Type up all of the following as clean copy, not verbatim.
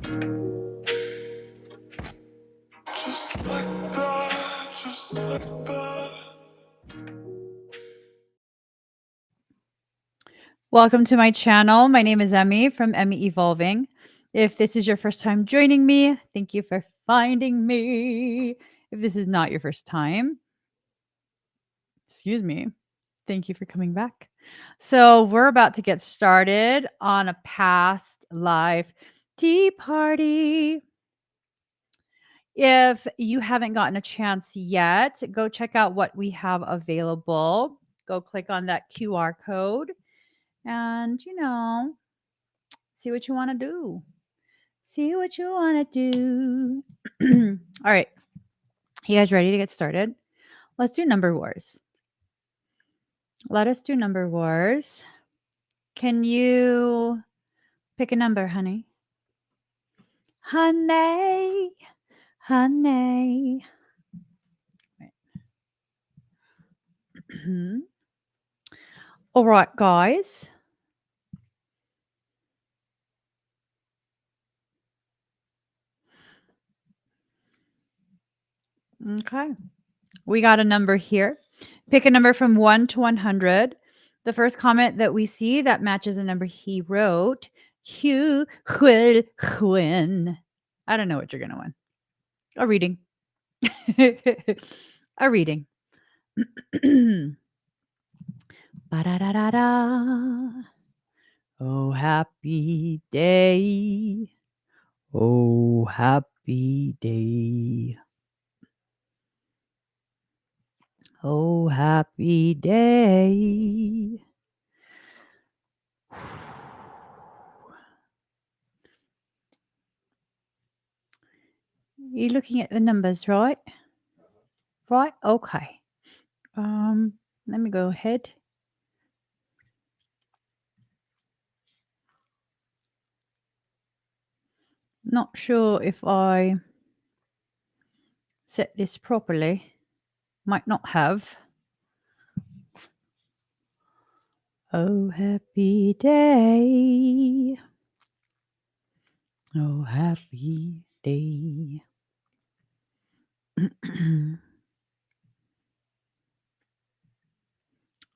Just like that, just like that. Welcome to my channel. My name is Emmy from Emmy Evolving. If this is your first time joining me, thank you for finding me. If this is not your first time, excuse me, thank you for coming back. So, we're about to get started on a past life tea party. If you haven't gotten a chance yet, go check out what we have available. Go click on that QR code and, see what you want to do. See what you want to do. All right. You guys ready to get started? Let's do number wars. Let us do number wars. Can you pick a number, honey? Honey. Honey. All right, guys. Okay. We got a number here. Pick a number from 1 to 100. The first comment that we see that matches a number he wrote, Hugh will win. I don't know what you're going to win. A reading. A reading. Ba-da-da-da-da. Oh, happy day. Oh, happy day. Oh, happy day. You're looking at the numbers, right? Right? Okay. Let me go ahead. Not sure if I set this properly. Might not have. Oh, happy day. Oh, happy day.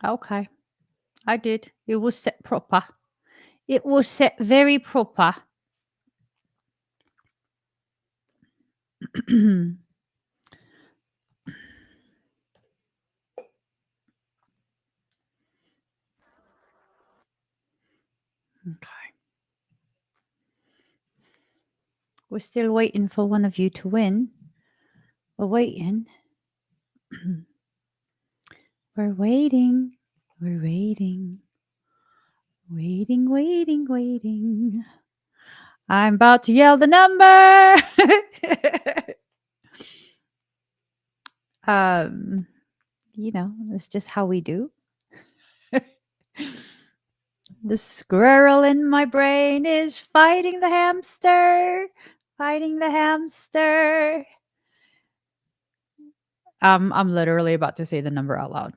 Okay. I did. It was set proper. It was set very proper. Okay. We're still waiting for one of you to win. We're waiting. We're waiting. We're waiting. Waiting, waiting, waiting. I'm about to yell the number. That's just how we do. The squirrel in my brain is fighting the hamster. Fighting the hamster. I'm literally about to say the number out loud.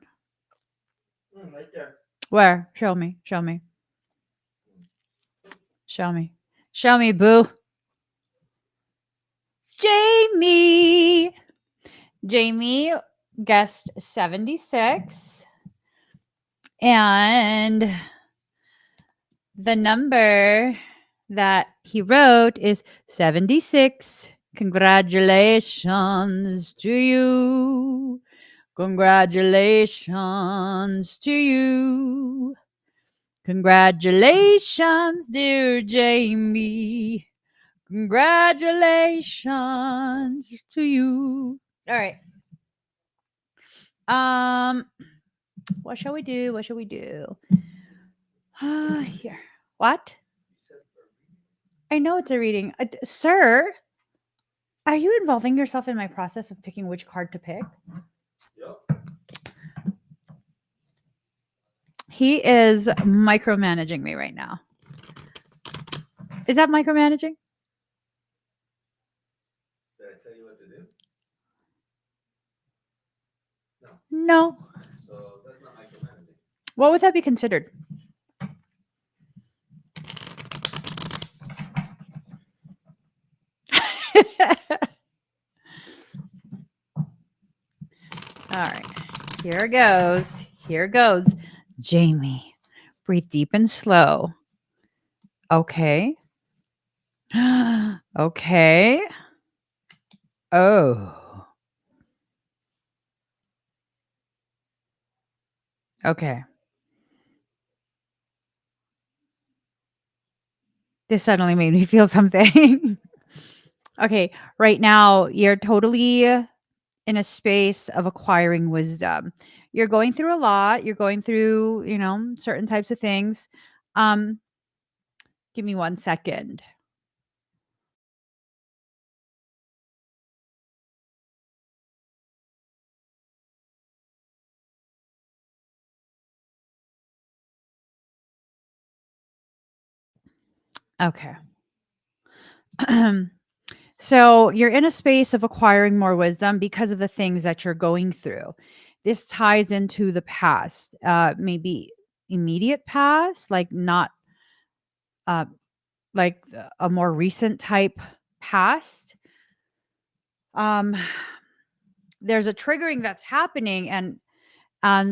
Right there. Where? Show me. Show me. Show me. Show me, boo. Jamie. Jamie guessed 76. And the number that he wrote is 76. Congratulations to you. Congratulations to you. Congratulations, dear Jamie. Congratulations to you. All right. What shall we do? What shall we do? Here. What? I know it's a reading. Sir, are you involving yourself in my process of picking which card to pick? Yep. He is micromanaging me right now. Is that micromanaging? Did I tell you what to do? No. So that's not micromanaging. What would that be considered? All right. Here goes. Here goes. Jamie, breathe deep and slow. Okay. Okay. Oh. Okay. This suddenly made me feel something. Okay. Right now, you're totally in a space of acquiring wisdom. You're going through a lot. You're going through, certain types of things. Um, Give me 1 second. Okay. So you're in a space of acquiring more wisdom because of the things that you're going through. This ties into the past, maybe immediate past, like not uh, like a more recent type past. Um, there's a triggering that's happening, and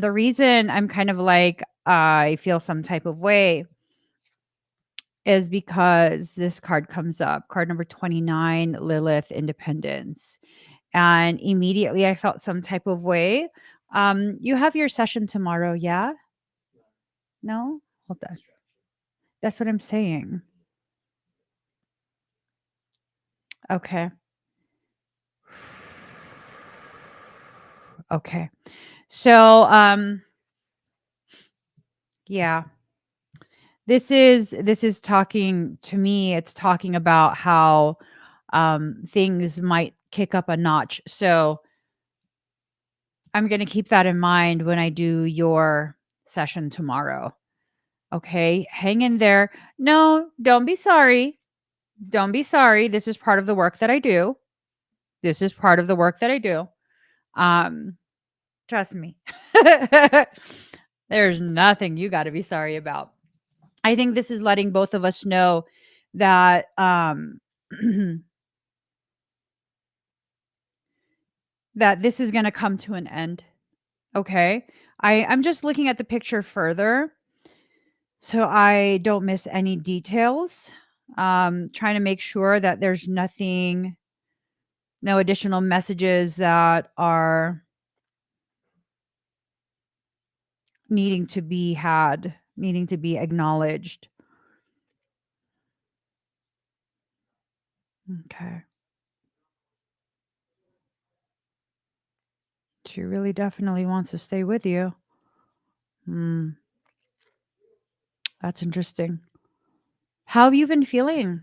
the reason I'm kind of like I feel some type of way is because this card comes up, card number 29, Lilith, Independence. And immediately I felt some type of way. You have your session tomorrow, yeah? No? Hold on. That's what I'm saying. Okay. Okay. So, yeah. This is talking to me, it's talking about how things might kick up a notch. So, I'm going to keep that in mind when I do your session tomorrow. Okay? Hang in there. No, don't be sorry. Don't be sorry. This is part of the work that I do. This is part of the work that I do. Um, Trust me. There's nothing you got to be sorry about. I think this is letting both of us know that that this is going to come to an end. Okay? I'm just looking at the picture further so I don't miss any details. Trying to make sure that there's nothing, no additional messages that are needing to be had, needing to be acknowledged. Okay. She really definitely wants to stay with you. Hmm. That's interesting. How have you been feeling?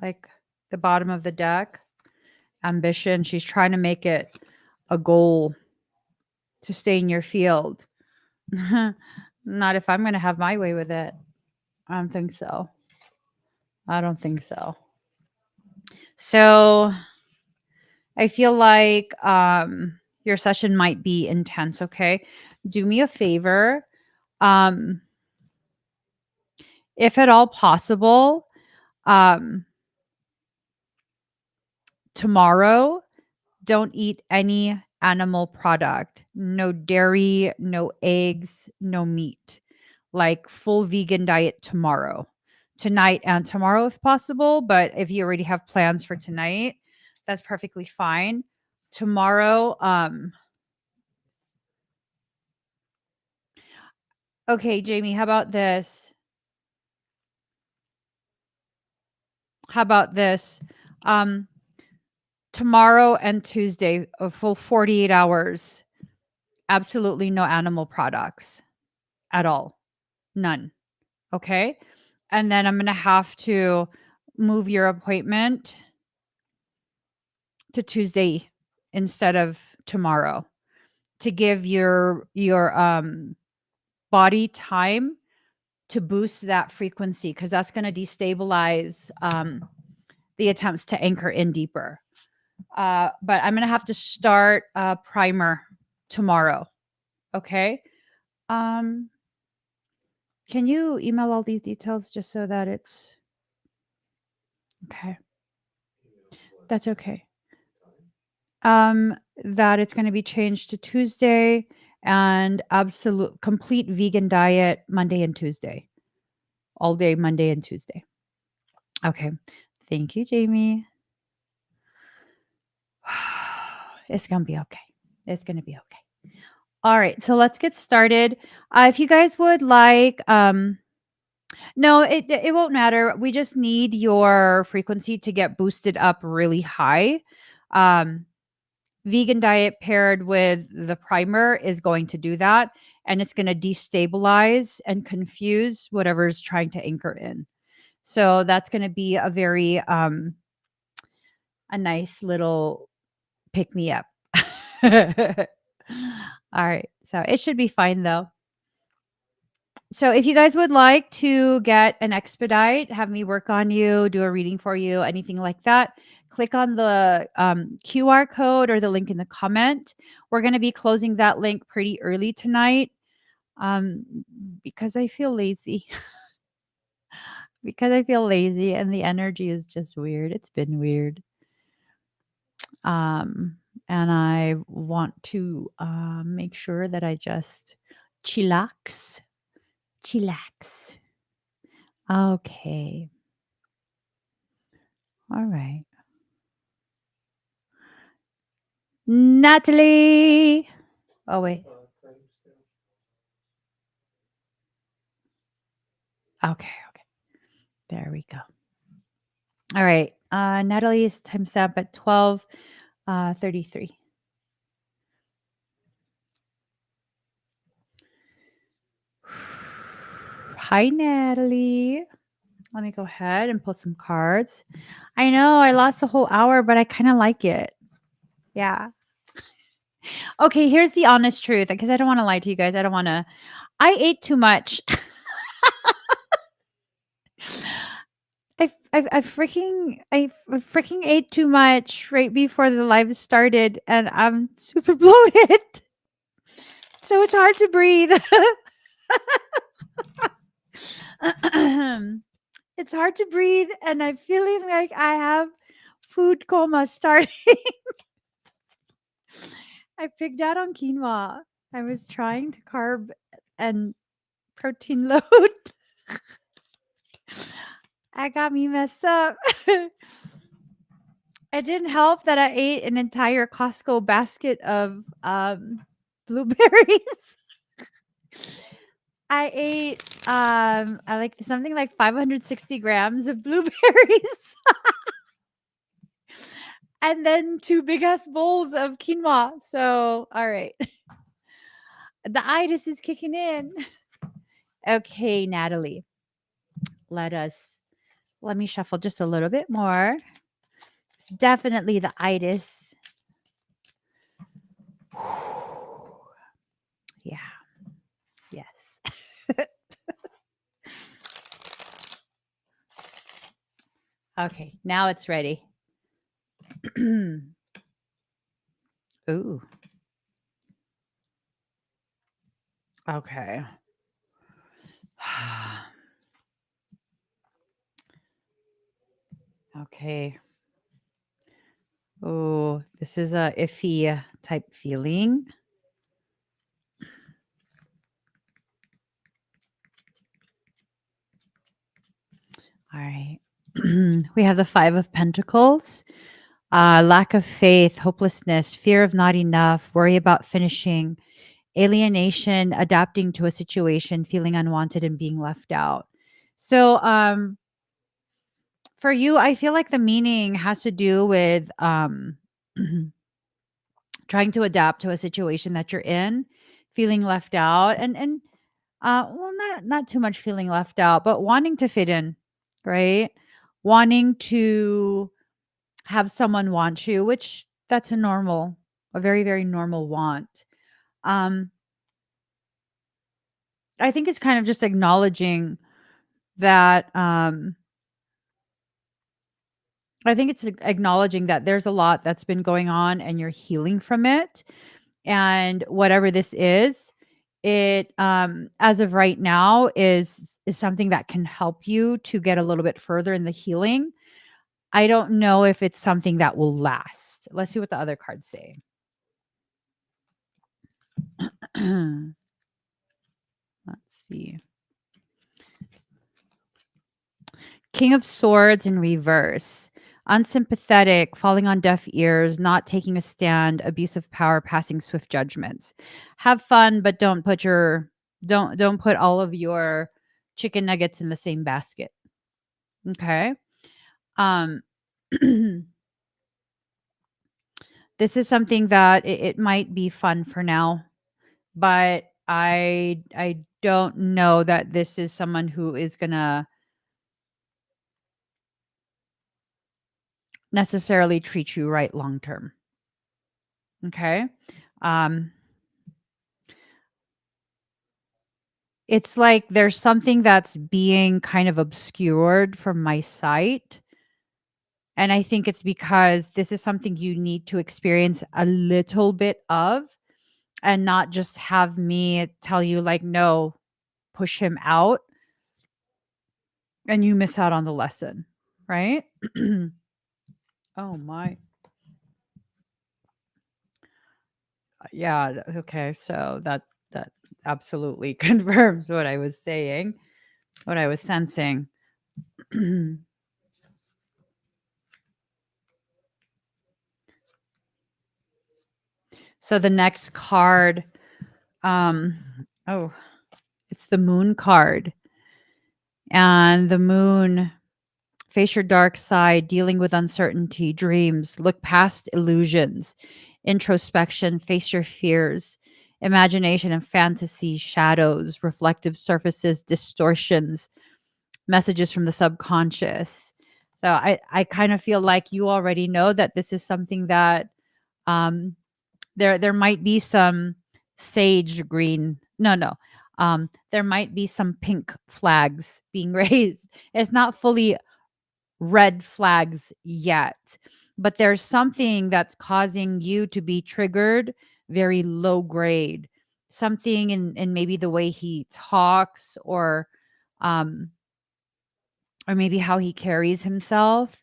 Like the bottom of the deck, ambition. She's trying to make it a goal to stay in your field. Not if I'm going to have my way with it. I don't think so. I don't think so. So I feel like your session might be intense. Okay. Do me a favor. Um, if at all possible, um, tomorrow, don't eat any animal product. No dairy, no eggs, no meat. Like full vegan diet tomorrow. Tonight and tomorrow if possible, but if you already have plans for tonight, that's perfectly fine. Tomorrow, okay, Jamie, how about this? How about this? Um, Tomorrow and Tuesday, a full 48 hours, absolutely no animal products at all. None. Okay. And then I'm going to have to move your appointment to Tuesday instead of tomorrow to give your body time to boost that frequency because that's going to destabilize the attempts to anchor in deeper. But I'm going to have to start a primer tomorrow. Okay. Um, can you email all these details just so that it's okay? That's okay. Time? That it's gonna be changed to Tuesday and absolute complete vegan diet Monday and Tuesday. All day Monday and Tuesday. Okay. Thank you, Jamie. It's gonna be okay. It's gonna be okay. All right, so let's get started. If you guys would like, no, it won't matter. We just need your frequency to get boosted up really high. Um, Vegan diet paired with the primer is going to do that, and it's going to destabilize and confuse whatever's trying to anchor in. So that's going to be a very a nice little pick me up. All right. So it should be fine though. So if you guys would like to get an expedite, have me work on you, do a reading for you, anything like that, click on the QR code or the link in the comment. We're going to be closing that link pretty early tonight um, because I feel lazy. Because I feel lazy and the energy is just weird. It's been weird. Um, and I want to make sure that I just chillax. Chillax. Okay. All right. Natalie. Oh, wait. Timestamp. Okay. Okay. There we go. All right. Natalie's timestamp at 12 33. Hi, Natalie. Let me go ahead and pull some cards. I know I lost a whole hour, but I kind of like it. Yeah. Okay. Here's the honest truth because I don't want to lie to you guys. I don't want to. I ate too much. I freaking ate too much right before the live started, and I'm super bloated, so it's hard to breathe. It's hard to breathe, and I'm feeling like I have food coma starting. I picked out on quinoa. I was trying to carb and protein load. I got me messed up. It didn't help that I ate an entire Costco basket of blueberries. I ate I like something like 560 grams of blueberries and then two big ass bowls of quinoa. So, all right. The itis is kicking in. Okay, Natalie. Let me shuffle just a little bit more. It's definitely the itis. Yeah. Yes. Okay, now it's ready. Ooh. Okay. Okay. Oh, this is a iffy type feeling. All right. We have the Five of Pentacles. Lack of faith, hopelessness, fear of not enough, worry about finishing, alienation, adapting to a situation, feeling unwanted and being left out. So, for you, I feel like the meaning has to do with trying to adapt to a situation that you're in, feeling left out, and well, not too much feeling left out, but wanting to fit in, right? Wanting to have someone want you, which that's a very, very normal want. Um, I think it's kind of just acknowledging that I think it's acknowledging that there's a lot that's been going on and you're healing from it. And whatever this is, it as of right now is something that can help you to get a little bit further in the healing. I don't know if it's something that will last. Let's see what the other cards say. Let's see. King of Swords in reverse. Unsympathetic, falling on deaf ears, not taking a stand, abuse of power, passing swift judgments. Have fun, but don't put all of your chicken nuggets in the same basket. Okay. Um this is something that it might be fun for now, but I don't know that this is someone who is gonna necessarily treat you right long term. Okay. Um, it's like there's something that's being kind of obscured from my sight. And I think it's because this is something you need to experience a little bit of and not just have me tell you, like, no, push him out and you miss out on the lesson. Right. Oh, my. Yeah. Okay. So that absolutely confirms what I was saying, what I was sensing. So the next card, um, oh, it's the moon card. And the moon, face your dark side, dealing with uncertainty, dreams, look past illusions, introspection, face your fears, imagination and fantasy, shadows, reflective surfaces, distortions, messages from the subconscious. So I kind of feel like you already know that this is something that um there might be some sage green. No. There might be some pink flags being raised. It's not fully red flags yet, but there's something that's causing you to be triggered very low grade. Something in maybe the way he talks um or maybe how he carries himself.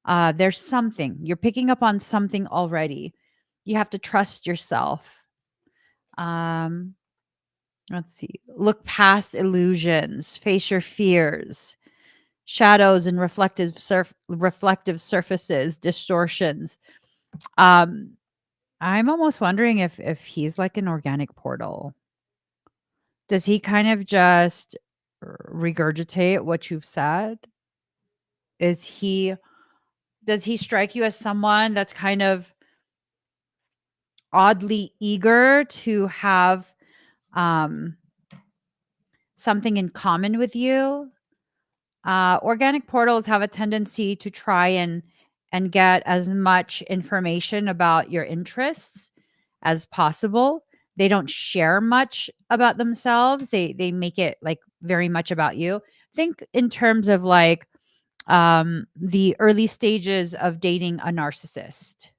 There's something. You're picking up on something already. You have to trust yourself. Um, let's see. Look past illusions, face your fears, shadows and reflective surfaces, distortions. Um, I'm almost wondering if he's like an organic portal. Does he kind of just regurgitate what you've said? Is he does he strike you as someone that's kind of oddly eager to have um something in common with you? Organic portals have a tendency to try and get as much information about your interests as possible. They don't share much about themselves. They make it like very much about you. Think in terms of like the early stages of dating a narcissist,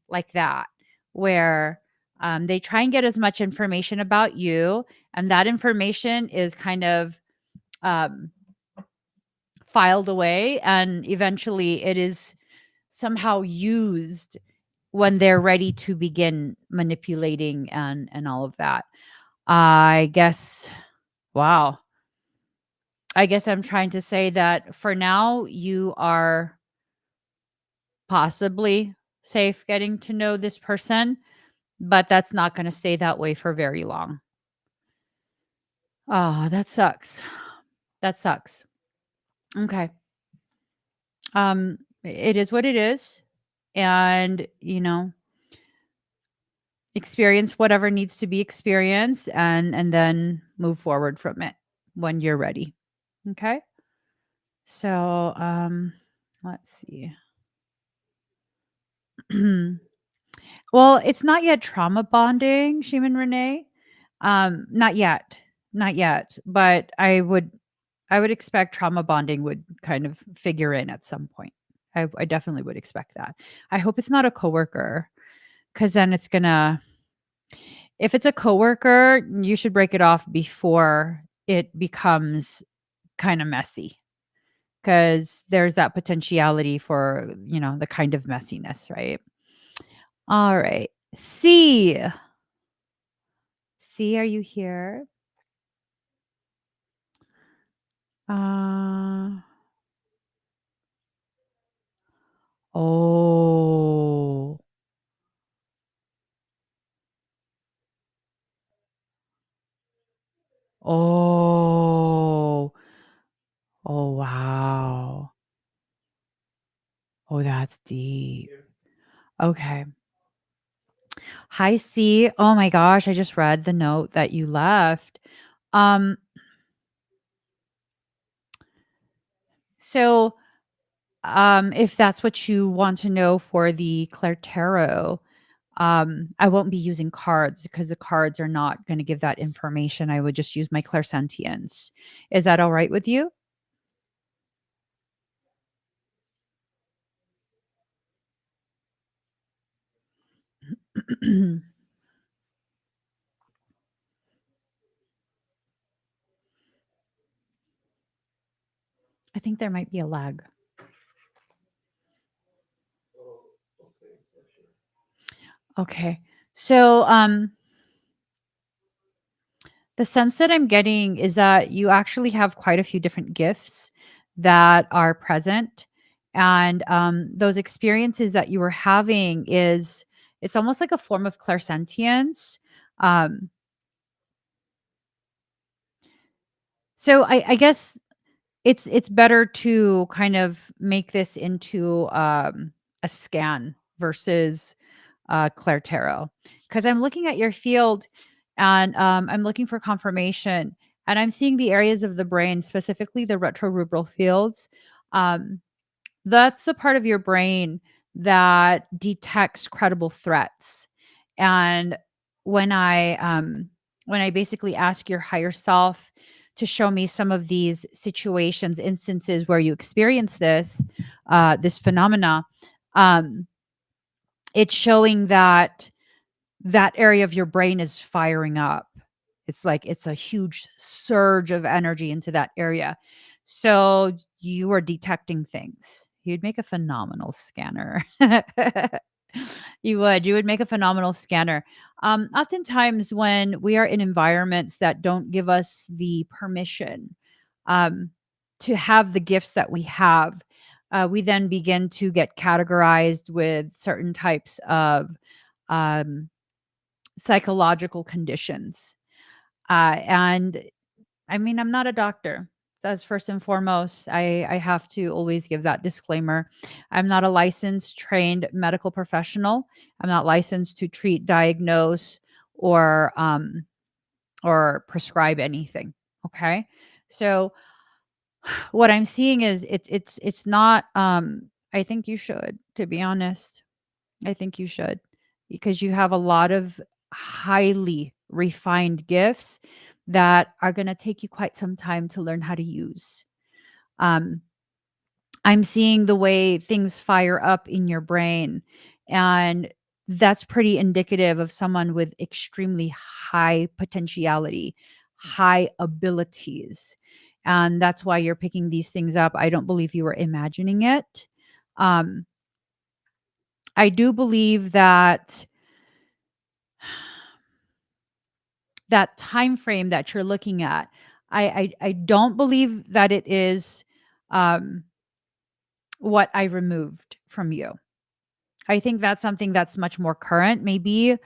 like that, where they try and get as much information about you, and that information is kind of um, filed away, and eventually it is somehow used when they're ready to begin manipulating and all of that. I guess, wow. I guess I'm trying to say that for now you are possibly safe getting to know this person, but that's not going to stay that way for very long. Oh, that sucks. That sucks. Okay. It is what it is. And, experience whatever needs to be experienced and then move forward from it when you're ready. Okay? So, let's see. Well, it's not yet trauma bonding, Shimon Renee. Not yet. Not yet, but I would expect trauma bonding would kind of figure in at some point. I definitely would expect that. I hope it's not a coworker, because then it's gonna. If it's a coworker, you should break it off before it becomes kind of messy. because there's that potentiality for, the kind of messiness, right? All right. C. C, are you here? Uh, oh. Oh. Oh, wow. Oh, that's deep. Here. Okay. Hi, C. Oh my gosh, I just read the note that you left. Um, so if that's what you want to know for the Claire Tarot, I won't be using cards because the cards are not going to give that information. I would just use my clairsentience. Is that all right with you? I think there might be a lag. Oh, okay, for sure. Okay. So, the sense that I'm getting is that you actually have quite a few different gifts that are present. And those experiences that you were having is it's almost like a form of clairsentience. Um, so I guess it's better to kind of make this into a scan versus Claire Tarot, because I'm looking at your field and I'm looking for confirmation, and I'm seeing the areas of the brain, specifically the retroruberal fields. Um, that's the part of your brain that detects credible threats. And when I basically ask your higher self to show me some of these situations, instances where you experience this phenomena, um, it's showing that that area of your brain is firing up. It's like it's a huge surge of energy into that area. So you are detecting things. You'd make a phenomenal scanner. You would. You would make a phenomenal scanner. Oftentimes, when we are in environments that don't give us the permission um, to have the gifts that we have, we then begin to get categorized with certain types of um, psychological conditions. And I mean, I'm not a doctor. That's first and foremost. I have to always give that disclaimer. I'm not a licensed, trained medical professional. I'm not licensed to treat, diagnose, or prescribe anything. Okay, so what I'm seeing is it's not. I think you should, to be honest. I think you should, because you have a lot of highly refined gifts that are going to take you quite some time to learn how to use. Um, I'm seeing the way things fire up in your brain, and that's pretty indicative of someone with extremely high potentiality, high abilities. And that's why you're picking these things up. I don't believe you were imagining it. Um, I do believe that that time frame that you're looking at, I don't believe that it is um, what I removed from you. I think that's something that's much more current, maybe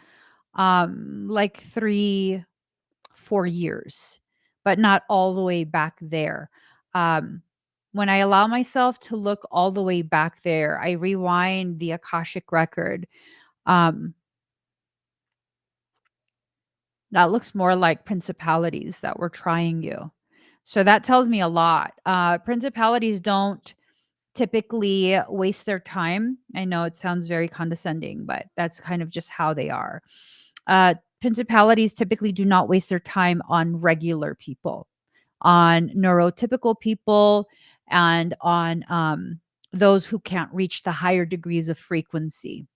like 3, 4 years, but not all the way back there. Um, when I allow myself to look all the way back there, I rewind the Akashic record. Um, that looks more like principalities that were trying you. So that tells me a lot. Principalities don't typically waste their time. I know it sounds very condescending, but that's kind of just how they are. Principalities typically do not waste their time on regular people, on neurotypical people, and on those who can't reach the higher degrees of frequency,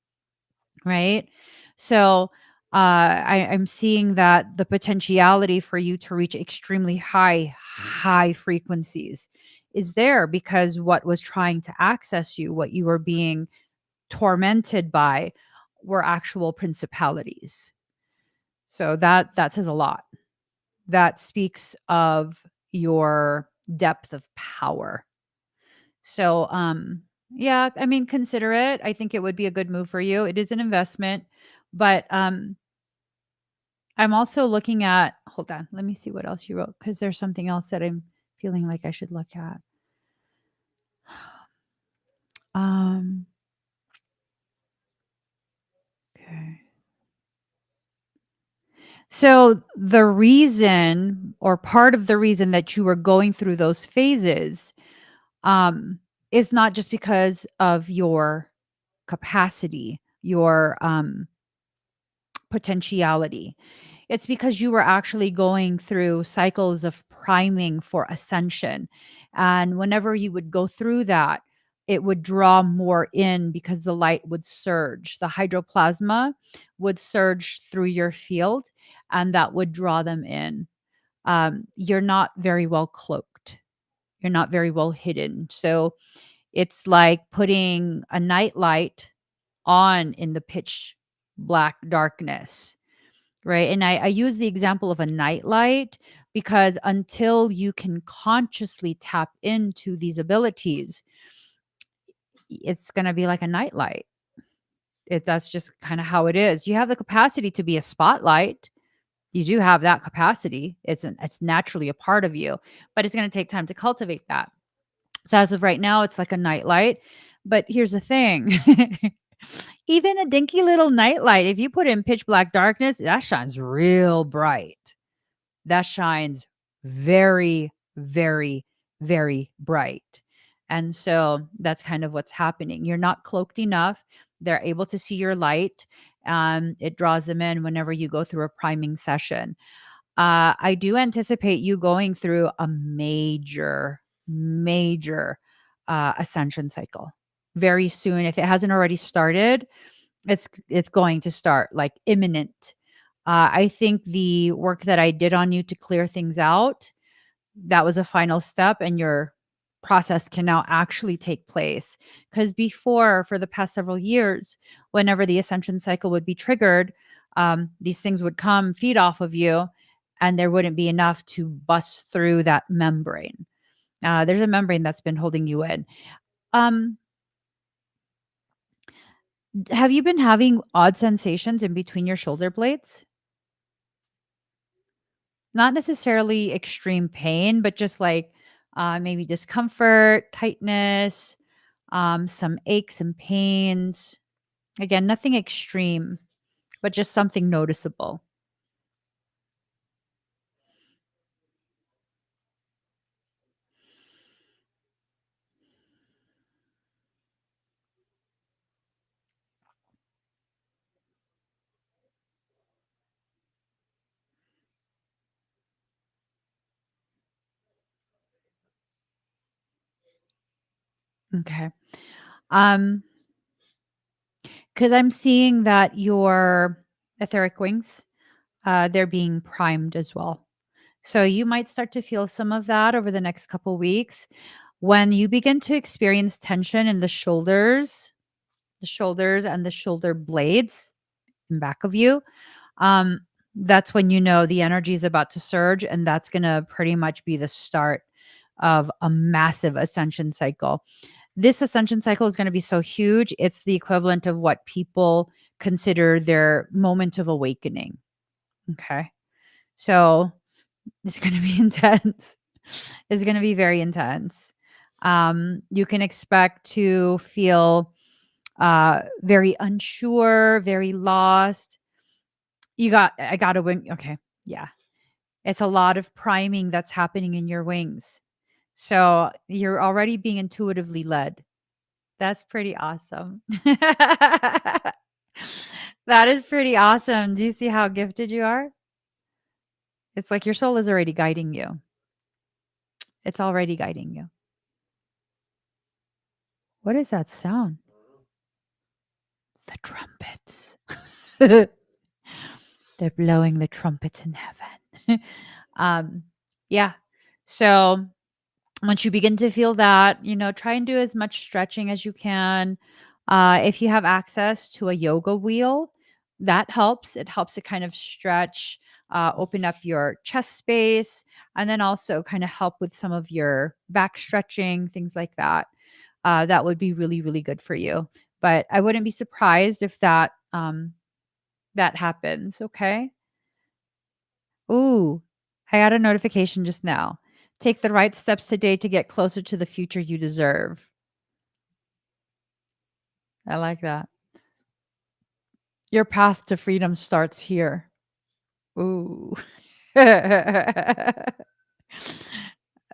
right? So I'm seeing that the potentiality for you to reach extremely high frequencies is there because what was trying to access you, what you were being tormented by, were actual principalities. So that says a lot. That speaks of your depth of power. So, yeah, I mean, consider it. I think it would be a good move for you. It is an investment, but I'm also looking at, hold on, let me see what else you wrote because there's something else that I'm feeling like I should look at. Um, okay. So the reason or part of the reason that you were going through those phases um is not just because of your capacity, your potentiality. It's because you were actually going through cycles of priming for ascension. And whenever you would go through that, it would draw more in because the light would surge. The hydroplasma would surge through your field and that would draw them in. You're not very well cloaked, you're not very well hidden. So it's like putting a night light on in the pitch black darkness. Right, and I use the example of a nightlight because until you can consciously tap into these abilities, it's gonna be like a nightlight. That's just kinda how it is. You have the capacity to be a spotlight. You do have that capacity. It's naturally a part of you, but it's gonna take time to cultivate that. So as of right now, it's like a nightlight, but here's the thing. Even a dinky little nightlight, if you put it in pitch black darkness, that shines real bright. That shines very, very, very bright. And so that's kind of what's happening. You're not cloaked enough. They're able to see your light. It draws them in whenever you go through a priming session. I do anticipate you going through a major, major ascension cycle very soon. If it hasn't already started, it's going to start like imminent. I think the work that I did on you to clear things out, that was a final step, and your process can now actually take place. Because before, for the past several years, whenever the ascension cycle would be triggered, these things would come feed off of you, and there wouldn't be enough to bust through that membrane. There's a membrane that's been holding you in. Um, have you been having odd sensations in between your shoulder blades? Not necessarily extreme pain, but just like, maybe discomfort, tightness, some aches and pains. Again, nothing extreme, but just something noticeable. Okay. Um, because I'm seeing that your etheric wings, they're being primed as well. So you might start to feel some of that over the next couple weeks. When you begin to experience tension in the shoulders and the shoulder blades in back of you, um, that's when you know the energy is about to surge, and that's going to pretty much be the start of a massive ascension cycle. This ascension cycle is going to be so huge. It's the equivalent of what people consider their moment of awakening. Okay. So it's going to be intense. It's going to be very intense. You can expect to feel very unsure, very lost. I got to wing. Okay. Yeah. It's a lot of priming that's happening in your wings. So you're already being intuitively led. That's pretty awesome. That is pretty awesome. Do you see how gifted you are? It's like your soul is already guiding you. It's already guiding you. What is that sound? The trumpets. They're blowing the trumpets in heaven. um, yeah. So Once you begin to feel that, try and do as much stretching as you can. If you have access to a yoga wheel, that helps. It helps to kind of stretch, open up your chest space, and then also kind of help with some of your back stretching, things like that. That would be really, really good for you. But I wouldn't be surprised if that happens. Okay. Ooh, I got a notification just now. Take the right steps today to get closer to the future you deserve. I like that. Your path to freedom starts here. Ooh. I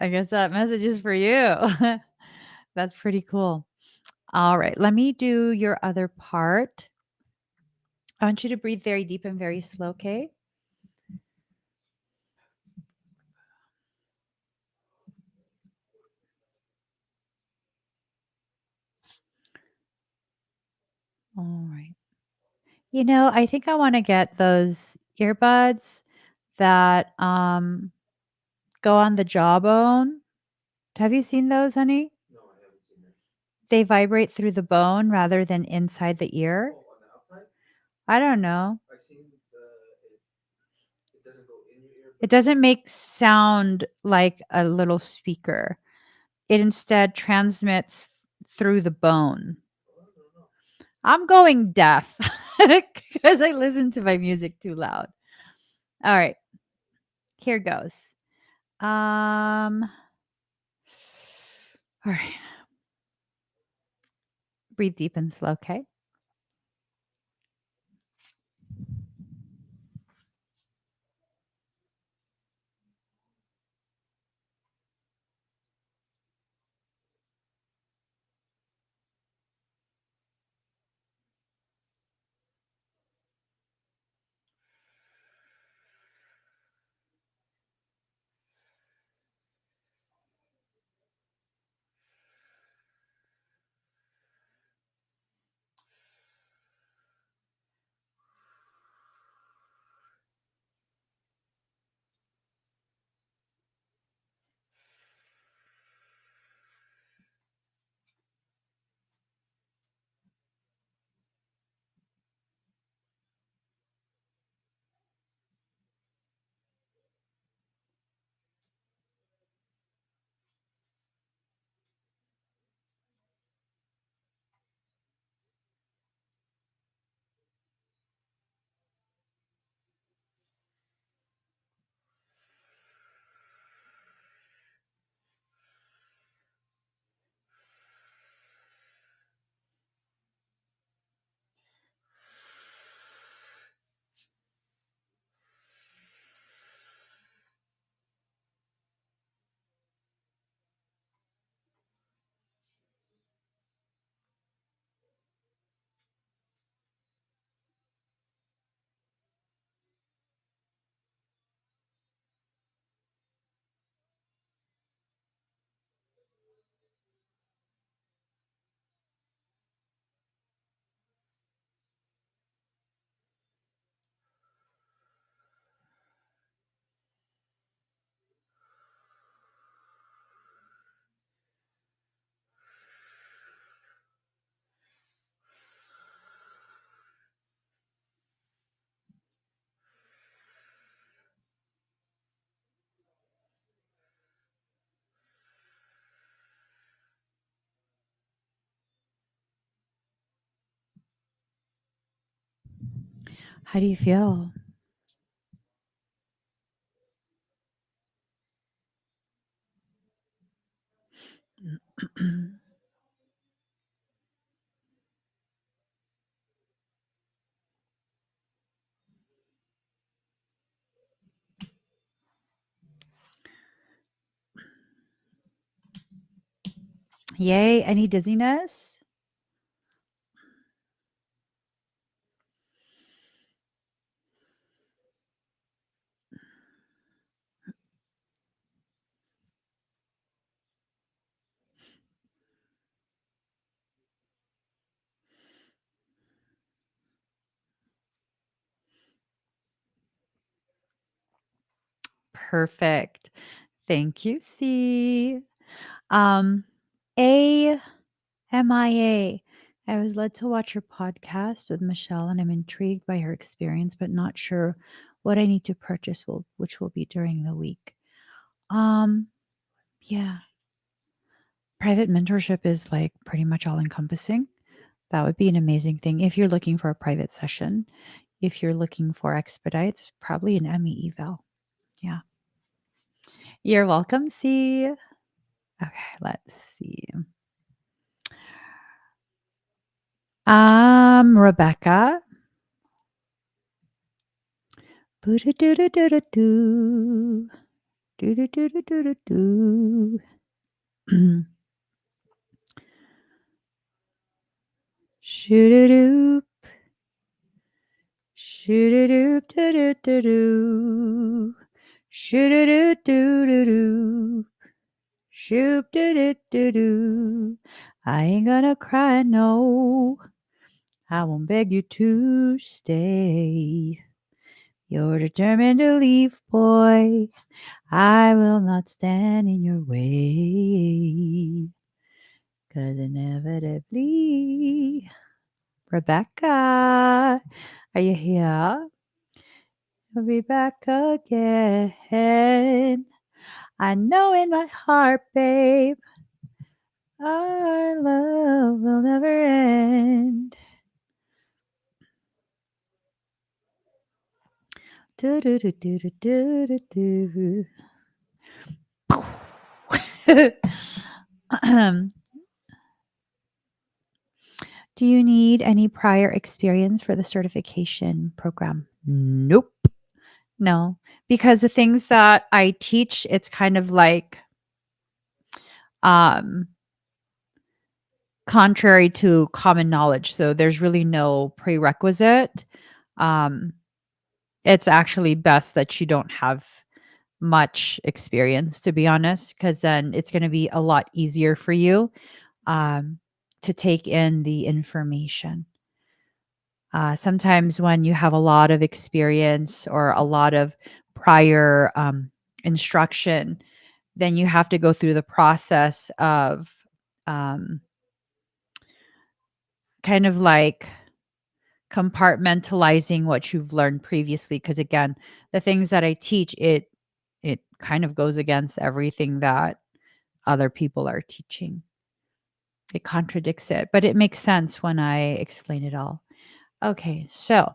guess that message is for you. That's pretty cool. All right, let me do your other part. I want you to breathe very deep and very slow, okay? All right. I think I want to get those earbuds that go on the jawbone. Have you seen those, honey? No, I haven't seen it. They vibrate through the bone rather than inside the ear. Oh, on the outside? I don't know. I seen it doesn't go in your ear, It but doesn't make sound like a little speaker. It instead transmits through the bone. I don't know. I'm going deaf because I listen to my music too loud. All right, here goes. All right. Breathe deep and slow, okay? How do you feel? Yay. Any dizziness? Perfect. Thank you, C. Um, A MIA. I was led to watch your podcast with Michelle, and I'm intrigued by her experience, but not sure what I need to purchase, which will be during the week. Um, yeah, private mentorship is like pretty much all encompassing. That would be an amazing thing if you're looking for a private session. If you're looking for expedites, probably an ME eval. Yeah. You're welcome, C. Okay, let's see. Rebecca. Boo-doo-doo-doo-doo-doo. Doo-doo-doo-doo-doo-doo. Shoo-doo-doo. Shoo-doo-doo, doo-doo-doo-doo. Shoo-doo-doo-doo-doo-doo. Shoop-doo-doo-doo-doo. I ain't gonna cry, no. I won't beg you to stay. You're determined to leave, boy. I will not stand in your way. 'Cause inevitably, Rebecca, are you here? We'll be back again. I know in my heart, babe, our love will never end. Do do do do do do do do. Do you need any prior experience for the certification program? Nope. No, because the things that I teach, it's kind of like um contrary to common knowledge. So there's really no prerequisite. Um it's actually best that you don't have much experience, to be honest, because then it's going to be a lot easier for you um to take in the information. Sometimes when you have a lot of experience or a lot of prior instruction, then you have to go through the process of um, kind of like compartmentalizing what you've learned previously. Because again, the things that I teach, it kind of goes against everything that other people are teaching. It contradicts it, but it makes sense when I explain it all. Okay, so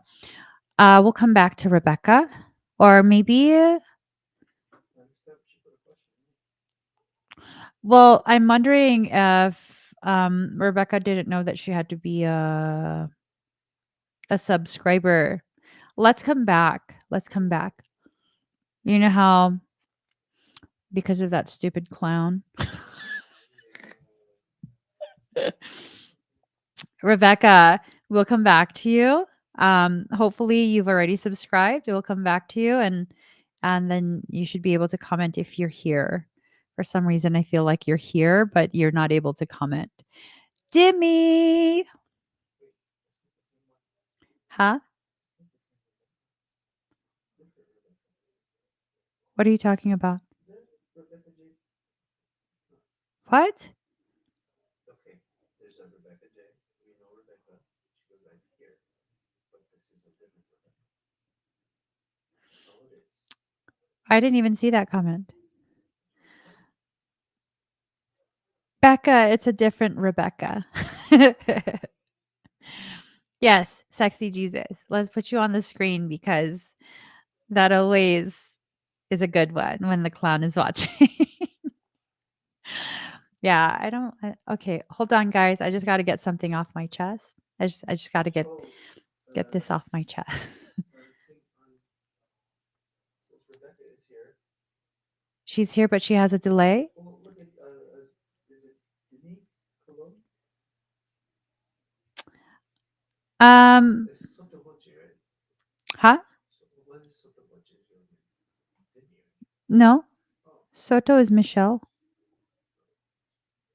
we'll come back to Rebecca, or maybe. Well, I'm wondering if Rebecca didn't know that she had to be a subscriber. Let's come back. Let's come back. You know how because of that stupid clown. Rebecca, we'll come back to you. Hopefully you've already subscribed. We'll come back to you and then you should be able to comment if you're here. For some reason I feel like you're here, but you're not able to comment. Dimmy. Huh? What are you talking about? What? Okay, there's a Rebecca J. We know Rebecca. She goes, I'm here, but this is a different Rebecca. That's all it is. I didn't even see that comment. Becca, it's a different Rebecca. Yes, sexy Jesus. Let's put you on the screen because that always is a good one when the clown is watching. Yeah, I don't okay, hold on guys. I just got to get something off my chest. I just got to Oh, get this off my chest. our thing on, since Rebecca is here. She's here but she has a delay. Well, look at, is it Denise Cologne? Um, It's Sotobochi, right? huh? So, what is Sotobochi's real name? Didn't you? No. Oh, Soto is Michelle.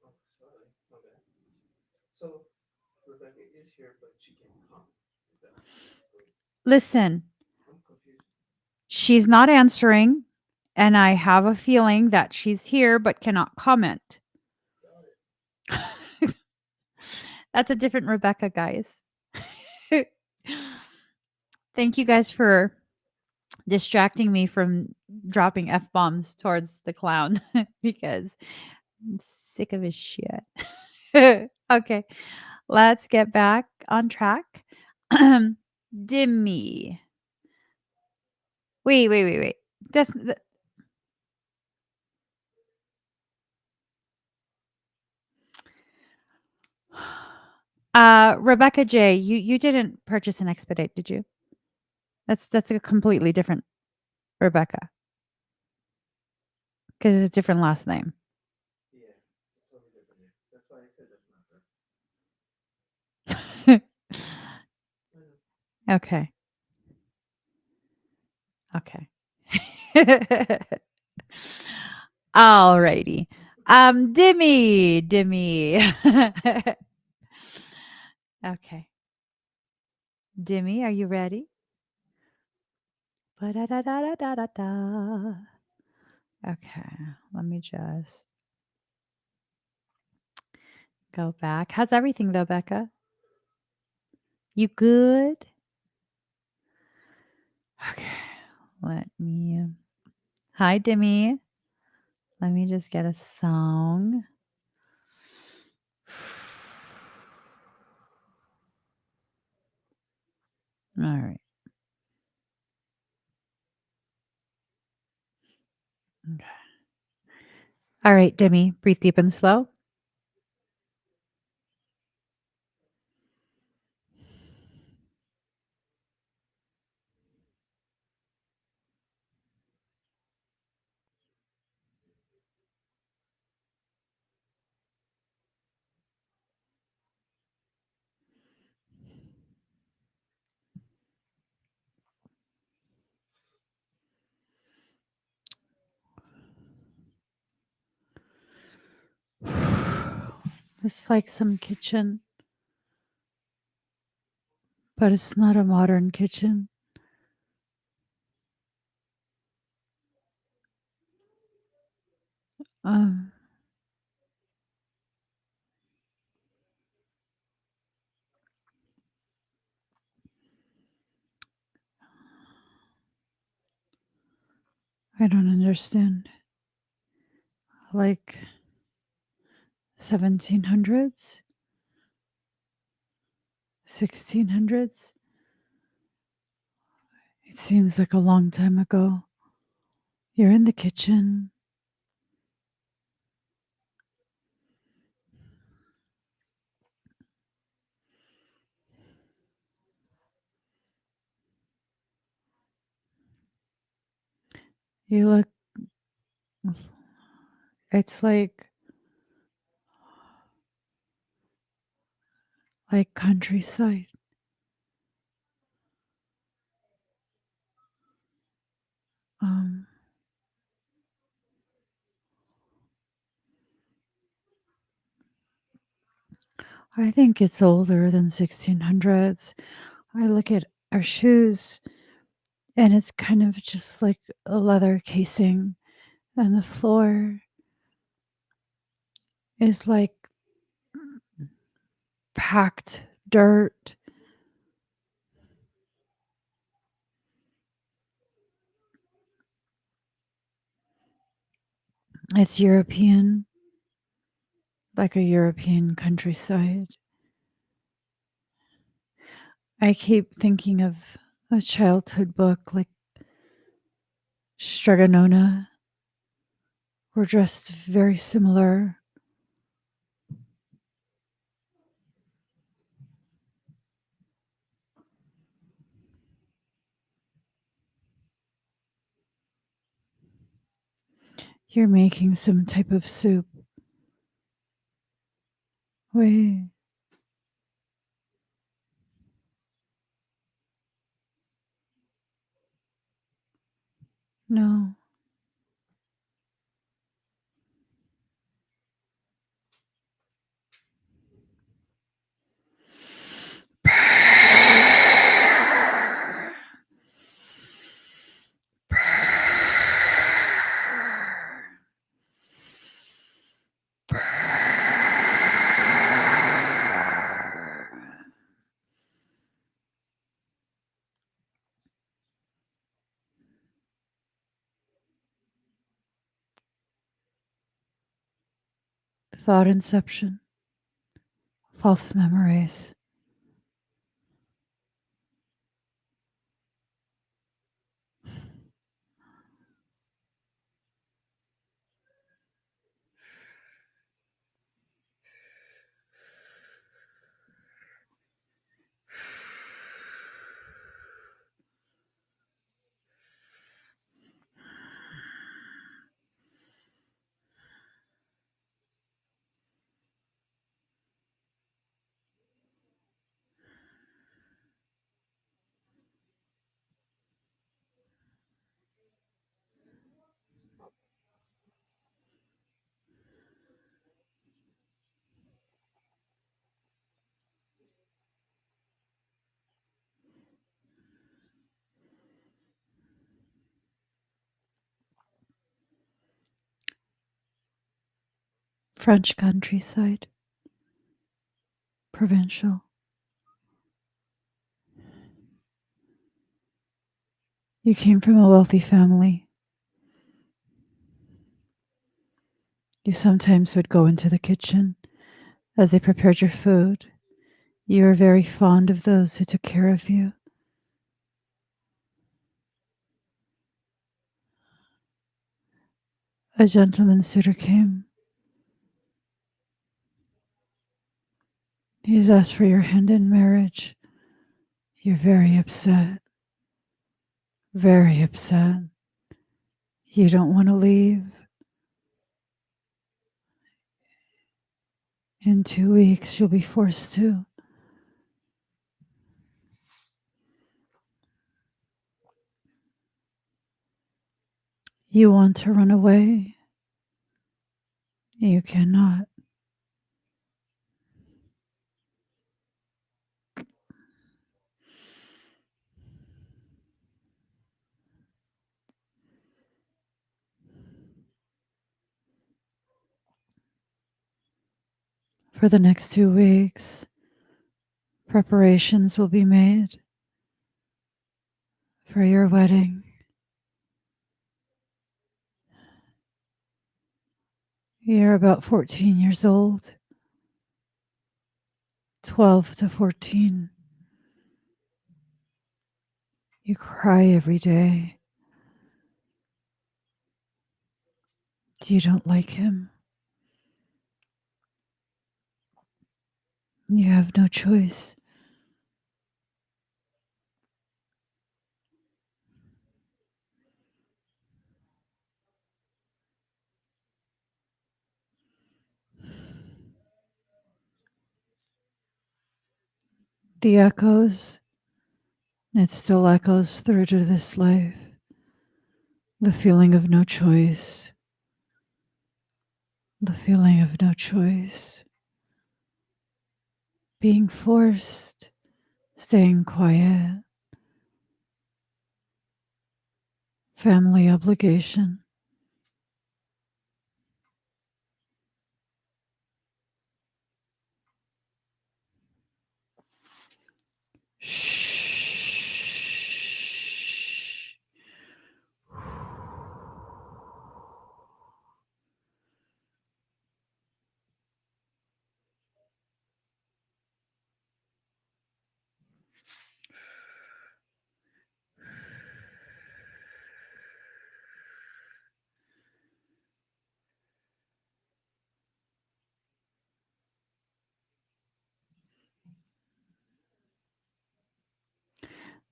oh, sorry, my bad. So, Rebecca is here, but she can't come. Is that correct? Listen, I'm confused. she's not answering, and I have a feeling that she's here but cannot comment. That's a different Rebecca, guys. Thank you guys for distracting me from dropping F bombs towards the clown because I'm sick of his shit. Okay, let's get back on track. Dimmy. Wait. That's Rebecca J, you didn't purchase an expedite, did you? That's a completely different Rebecca because it's a different last name. Yeah, it's a totally different name. That's why I said that's not her. I know. Okay. Okay. Alrighty. Dimmy. Okay. Dimmy, are you ready? Ba-da-da-da-da-da-da. Okay, let me just go back. How's everything though, Becca? You good? Okay. Let me Hi, Dimmy. Let me just get a song. All right. Okay. All right, Dimmy, breathe deep and slow. It's like some kitchen, but it's not a modern kitchen. Um, I don't understand. Like 1700s, 1600s. It seems like a long time ago. You're in the kitchen. You look, it's like countryside. Um, I think it's older than 1600s. I look at our shoes and it's kind of just like a leather casing, and the floor is like packed dirt. It's European, like a European countryside. I keep thinking of a childhood book like Straganona. We're dressed very similar. You're making some type of soup. Wait, no. thought inception, false memories. French countryside, provincial. You came from a wealthy family. You sometimes would go into the kitchen as they prepared your food. You were very fond of those who took care of you. A gentleman suitor came. He has asked for your hand in marriage. You're very upset. Very upset. You don't want to leave. In 2 weeks, you'll be forced to. You want to run away. You cannot. For the next 2 weeks, preparations will be made for your wedding. You're about 14 years old, 12 to 14. You cry every day. You don't like him. You have no choice. The echoes, it still echoes through to this life. The feeling of no choice. The feeling of no choice. Being forced, staying quiet. Family obligation. Shh.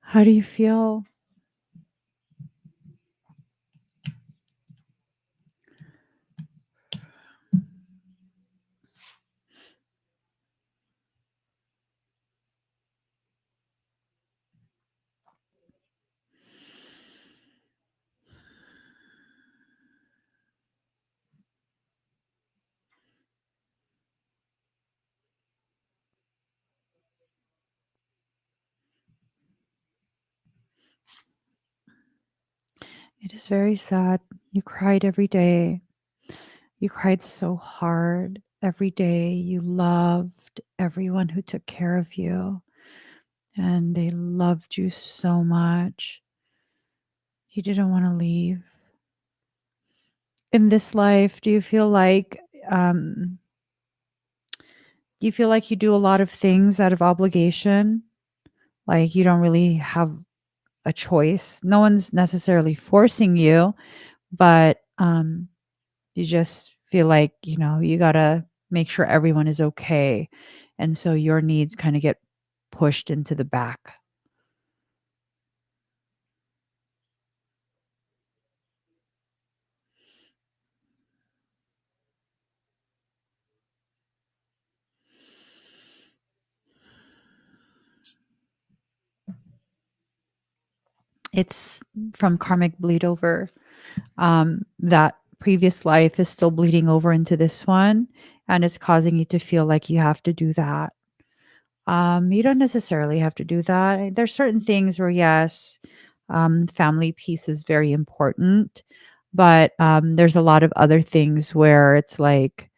How do you feel? It is very sad. You cried every day. You cried so hard every day. You loved everyone who took care of you, and they loved you so much. You didn't want to leave. In this life, do you feel like Do you feel like you do a lot of things out of obligation? Like you don't really have a choice. No one's necessarily forcing you, but you just feel like, you got to make sure everyone is okay. And so your needs kind of get pushed into the back. It's from karmic bleed over. That previous life is still bleeding over into this one, and it's causing you to feel like you have to do that. You don't necessarily have to do that. There's certain things where, yes, family piece is very important, but there's a lot of other things where it's like,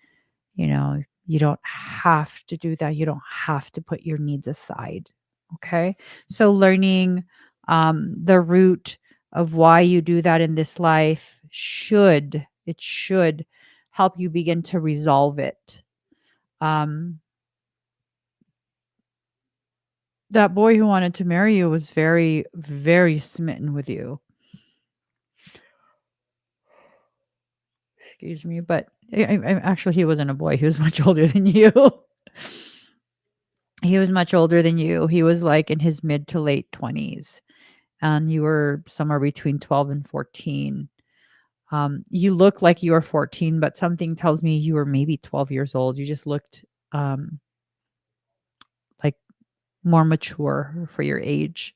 you don't have to do that. You don't have to put your needs aside. Okay. So learning the root of why you do that in this life should help you begin to resolve it. Um, that boy who wanted to marry you was very, very smitten with you. Excuse me, but actually, he wasn't a boy. He was much older than you. He was much older than you. He was like in his mid to late 20s, and you were somewhere between 12 and 14. You look like you were 14, but something tells me you were maybe 12 years old. You just looked um, like more mature for your age.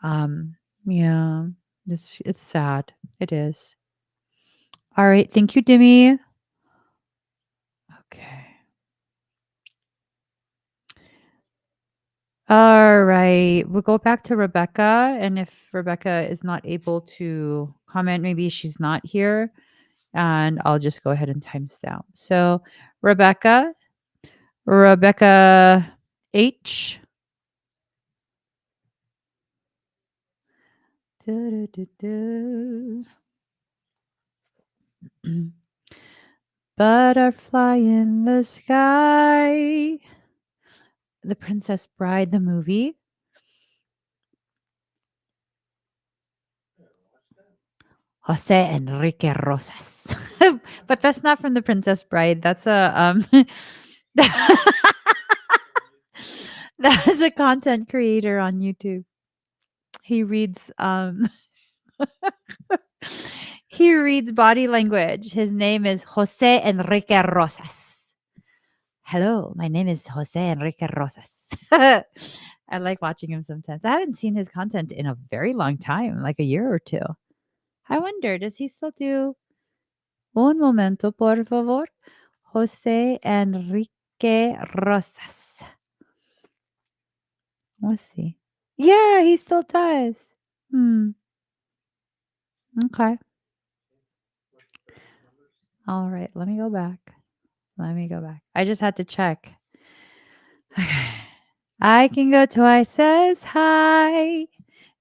Yeah, it's sad. It is. All right. Thank you, Demi. Okay. All right. We'll go back to Rebecca. And if Rebecca is not able to comment, maybe she's not here. And I'll just go ahead and timestamp. So, Rebecca, Rebecca H. Du-du-du-du. Butterfly in the sky. The Princess Bride, the movie. Jose Enrique Rosas. But that's not from The Princess Bride. That's that's a content creator on YouTube. He reads he reads body language. His name is Jose Enrique Rosas. Hello, my name is Jose Enrique Rosas. I like watching him sometimes. I haven't seen his content in a very long time, like a year or two. I wonder, does he still do un momento, por favor? Jose Enrique Rosas. Let's see. Yeah, he still does. Hmm. Okay. All right. Let me go back. Let me go back. I just had to check. Okay. I can go twice as high.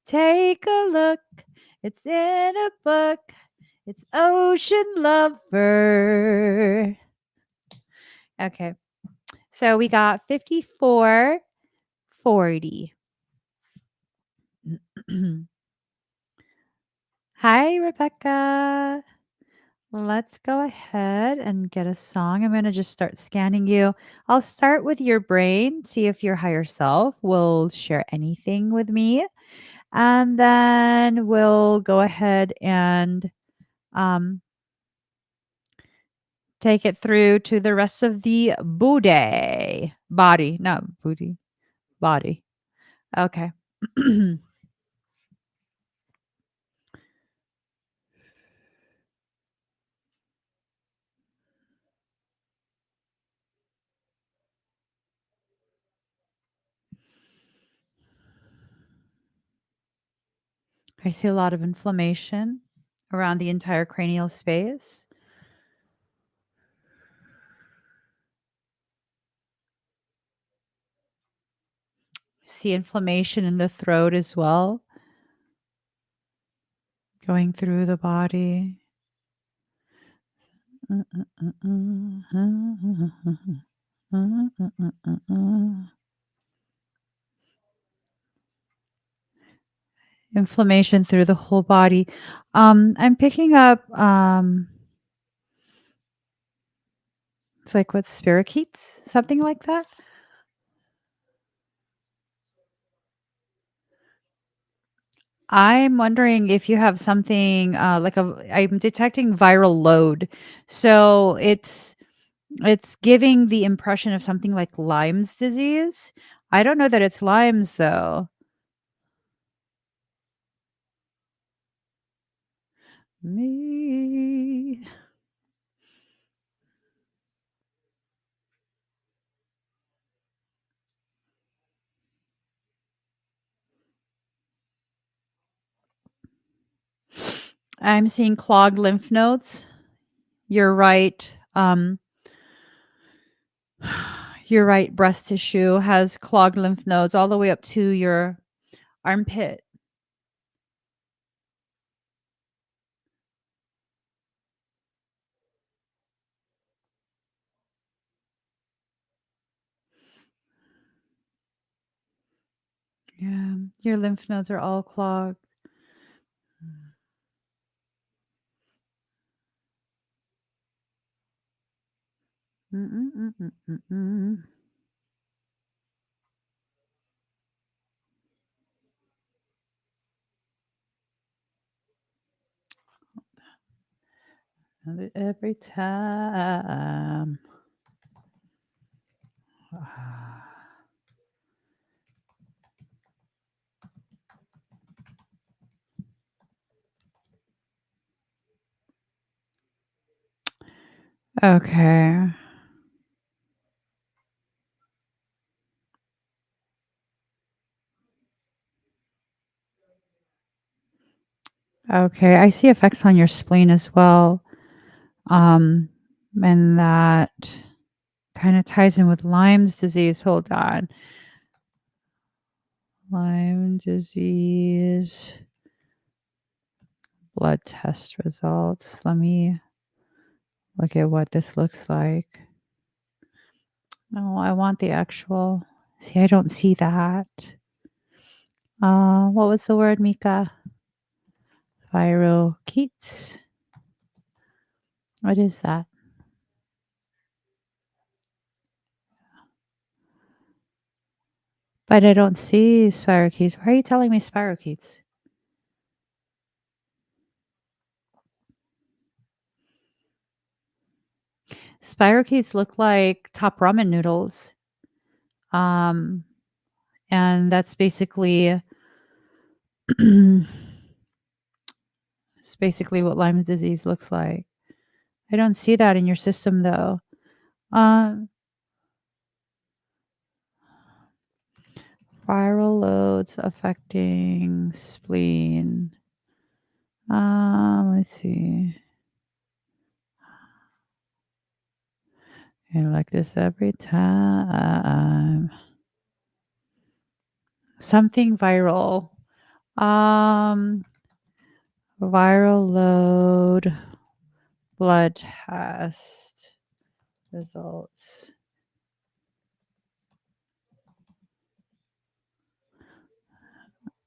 Take a look. It's in a book. It's Ocean Lover. Okay. So we got 5440. Hi, Rebecca. Let's go ahead and get a song. I'm going to just start scanning you. I'll start with your brain, see if your higher self will share anything with me. And then we'll go ahead and um, take it through to the rest of the body, not booty, body. Okay. I see a lot of inflammation around the entire cranial space. I see inflammation in the throat as well, going through the body. Uh, uh, uh, uh, uh. Inflammation through the whole body. I'm picking up, it's like what, spirochetes, something like that. I'm wondering if you have something, like I'm detecting viral load. So it's giving the impression of something like Lyme's disease. I don't know that it's Lyme's though. Me. I'm seeing clogged lymph nodes. You're right. Your right breast tissue has clogged lymph nodes all the way up to your armpit. Yeah, your lymph nodes are all clogged. Mm-mm-mm-mm-mm-mm. And every time. Okay. Okay. I see effects on your spleen as well. Um, and that kind of ties in with Lyme's disease. Hold on. Lyme disease blood test results. Let me look at what this looks like. No, I want the actual. See, I don't see that. What was the word, Mika? Spirochetes. What is that? But I don't see spirochetes. Why are you telling me spirochetes? Spirochetes look like top ramen noodles. Um, and that's basically it's basically what Lyme's disease looks like. I don't see that in your system though. Um, viral loads affecting spleen. Let's see. I like this every time. Something viral. Um, viral load blood test results.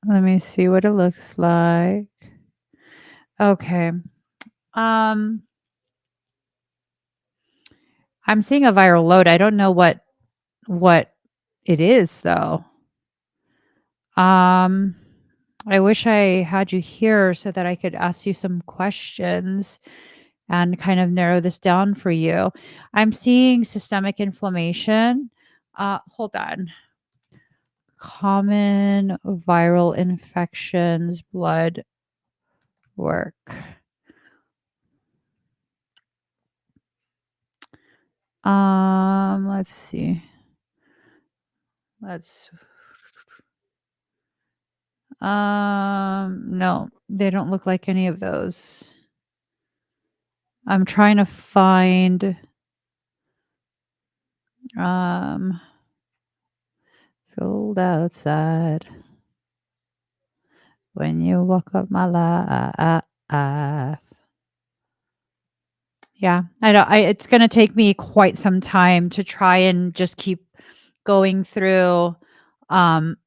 Let me see what it looks like. Okay. Um, I'm seeing a viral load. I don't know what it is though. Um, I wish I had you here so that I could ask you some questions and kind of narrow this down for you. I'm seeing systemic inflammation. Hold on. Common viral infections, blood work. Let's see. Let's no, they don't look like any of those. I'm trying to find um cold outside when you walk up my life. Yeah, I don't. It's going to take me quite some time to try and just keep going through um,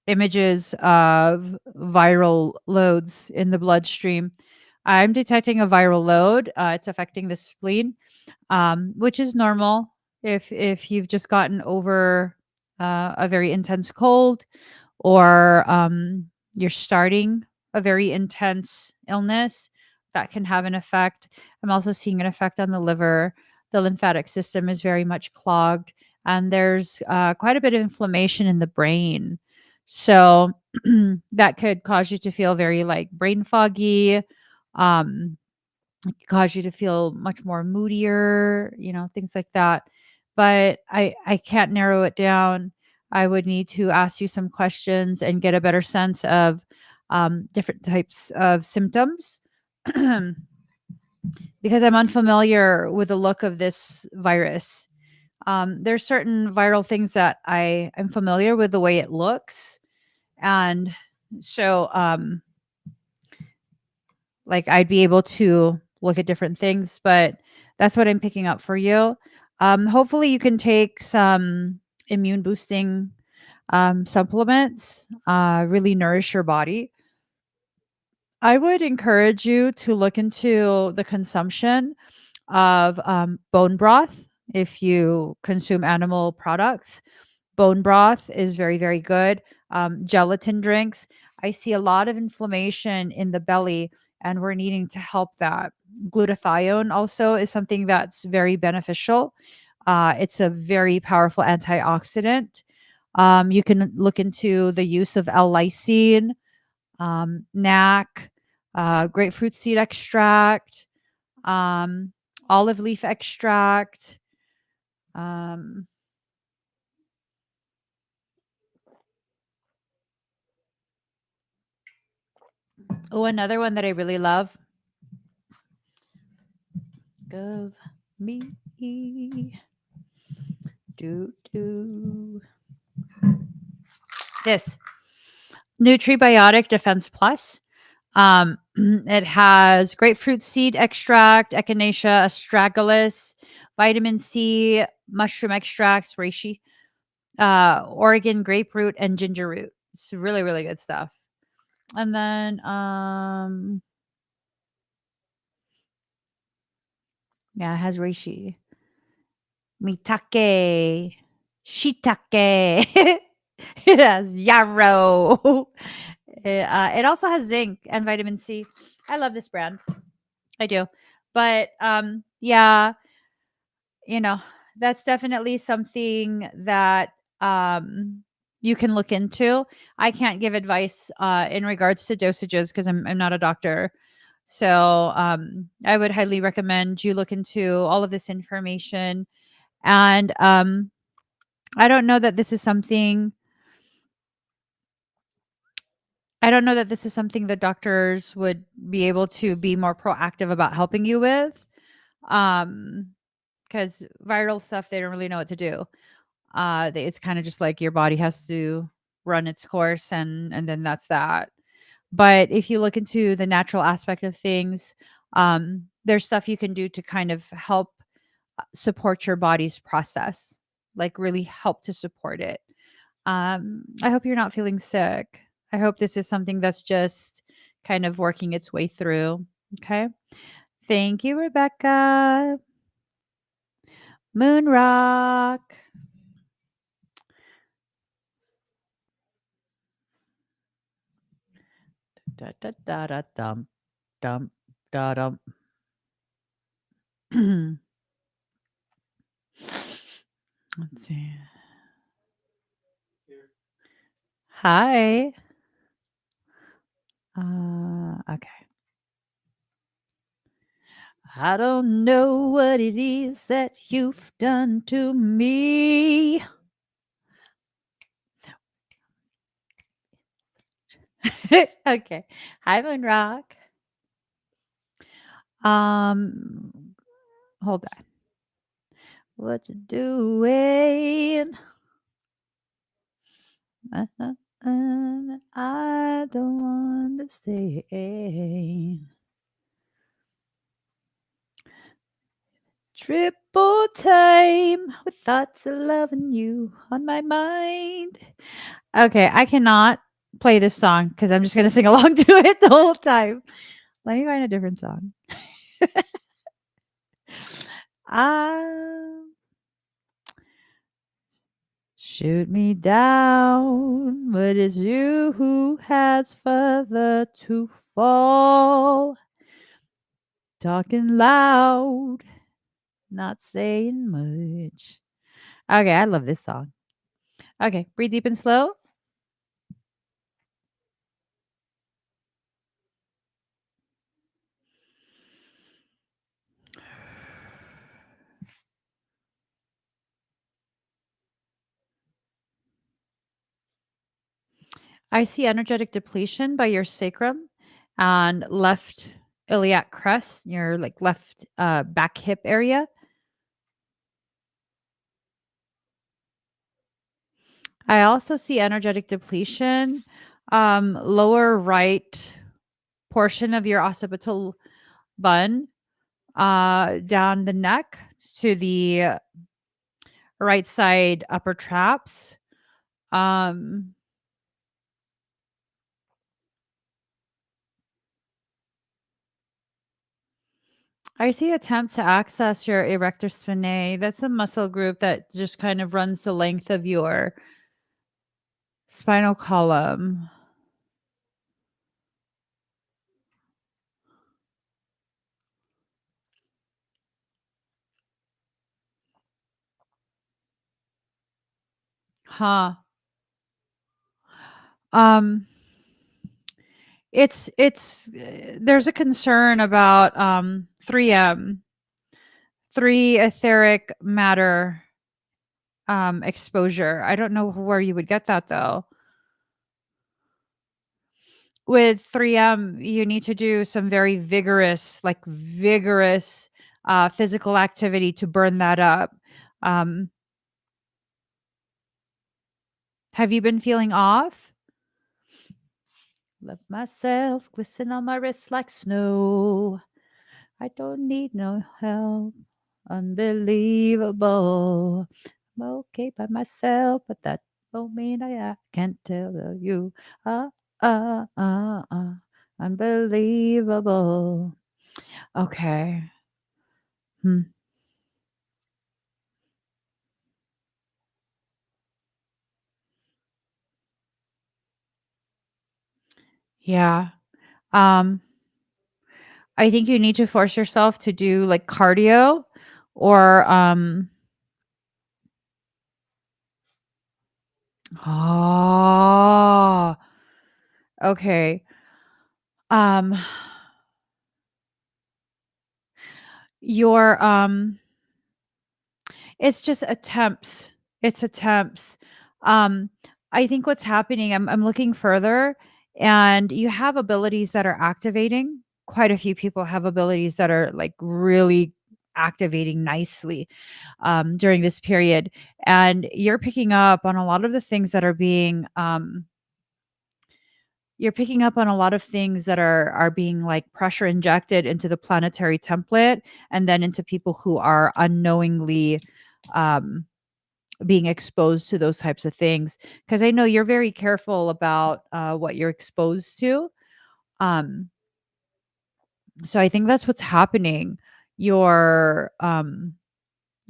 images of viral loads in the bloodstream. I'm detecting a viral load. It's affecting the spleen, which is normal if you've just gotten over a very intense cold, or you're starting a very intense illness. That can have an effect. I'm also seeing an effect on the liver. The lymphatic system is very much clogged, and there's quite a bit of inflammation in the brain. So that could cause you to feel very like brain foggy, um, cause you to feel much more moodier, things like that. But I can't narrow it down. I would need to ask you some questions and get a better sense of different types of symptoms because I'm unfamiliar with the look of this virus. There's certain viral things that I am familiar with the way it looks, and so like I'd be able to look at different things, but that's what I'm picking up for you. Hopefully, you can take some immune boosting supplements, really nourish your body. I would encourage you to look into the consumption of bone broth if you consume animal products. Bone broth is very, very good. Gelatin drinks. I see a lot of inflammation in the belly, and we're needing to help that. Glutathione also is something that's very beneficial. It's a very powerful antioxidant. You can look into the use of L-lysine, NAC, grapefruit seed extract, um, olive leaf extract. Um, oh, another one that I really love. Give me do this Nutribiotic Defense Plus. It has grapefruit seed extract, echinacea astragalus, vitamin C, mushroom extracts, reishi, Oregon grapefruit, and ginger root. It's really, really good stuff. And then, yeah, it has reishi, mitake, shiitake. It has yarrow. It also has zinc and vitamin C. I love this brand. I do. But yeah, you know, that's definitely something that um you can look into. I can't give advice in regards to dosages because I'm not a doctor. So I would highly recommend you look into all of this information. And I don't know that this is something I don't know that this is something that doctors would be able to be more proactive about helping you with. Um, because viral stuff, they don't really know what to do. It's kind of just like your body has to run its course, and then that's that. But if you look into the natural aspect of things, there's stuff you can do to kind of help support your body's process, like really help to support it. I hope you're not feeling sick. I hope this is something that's just kind of working its way through. Okay. Thank you, Rebecca. Moon Rock. Da, da, da, da, dum, dum, da, dum. Let's see. Here. Hi. Okay. I don't know what it is that you've done to me. Okay. Hi, Moon Rock. Um, hold on. What you doing? I don't want to stay. Triple time with thoughts of loving you on my mind. Okay, I cannot play this song because I'm just gonna sing along to it the whole time. Let me find a different song. Ah, shoot me down, but it's you who has further to fall. Talking loud, not saying much. Okay, I love this song. Okay, breathe deep and slow. I see energetic depletion by your sacrum and left iliac crest, your like left back hip area. I also see energetic depletion, lower right portion of your occipital bun, down the neck to the right side upper traps. Um, I see attempt to access your erector spinae. That's a muscle group that just kind of runs the length of your spinal column. Huh. Um, there's a concern about 3M, three etheric matter exposure. I don't know where you would get that though. With 3M, you need to do some very vigorous, like vigorous physical activity to burn that up. Um, have you been feeling off? Let myself glisten on my wrist like snow. I don't need no help. Unbelievable. I'm okay by myself, but that don't mean I can't tell you. Ah, ah, ah, ah. Unbelievable. Okay. Hmm. Yeah. Um, I think you need to force yourself to do like cardio or oh, okay. Um your It's just attempts. It's attempts. Um, I think what's happening, I'm looking further and you have abilities that are activating. Quite a few people have abilities that are like really activating nicely during this period. And you're picking up on a lot of the things that are being you're picking up on a lot of things that are being like pressure injected into the planetary template and then into people who are unknowingly um being exposed to those types of things because I know you're very careful about what you're exposed to. Um, so I think that's what's happening. Your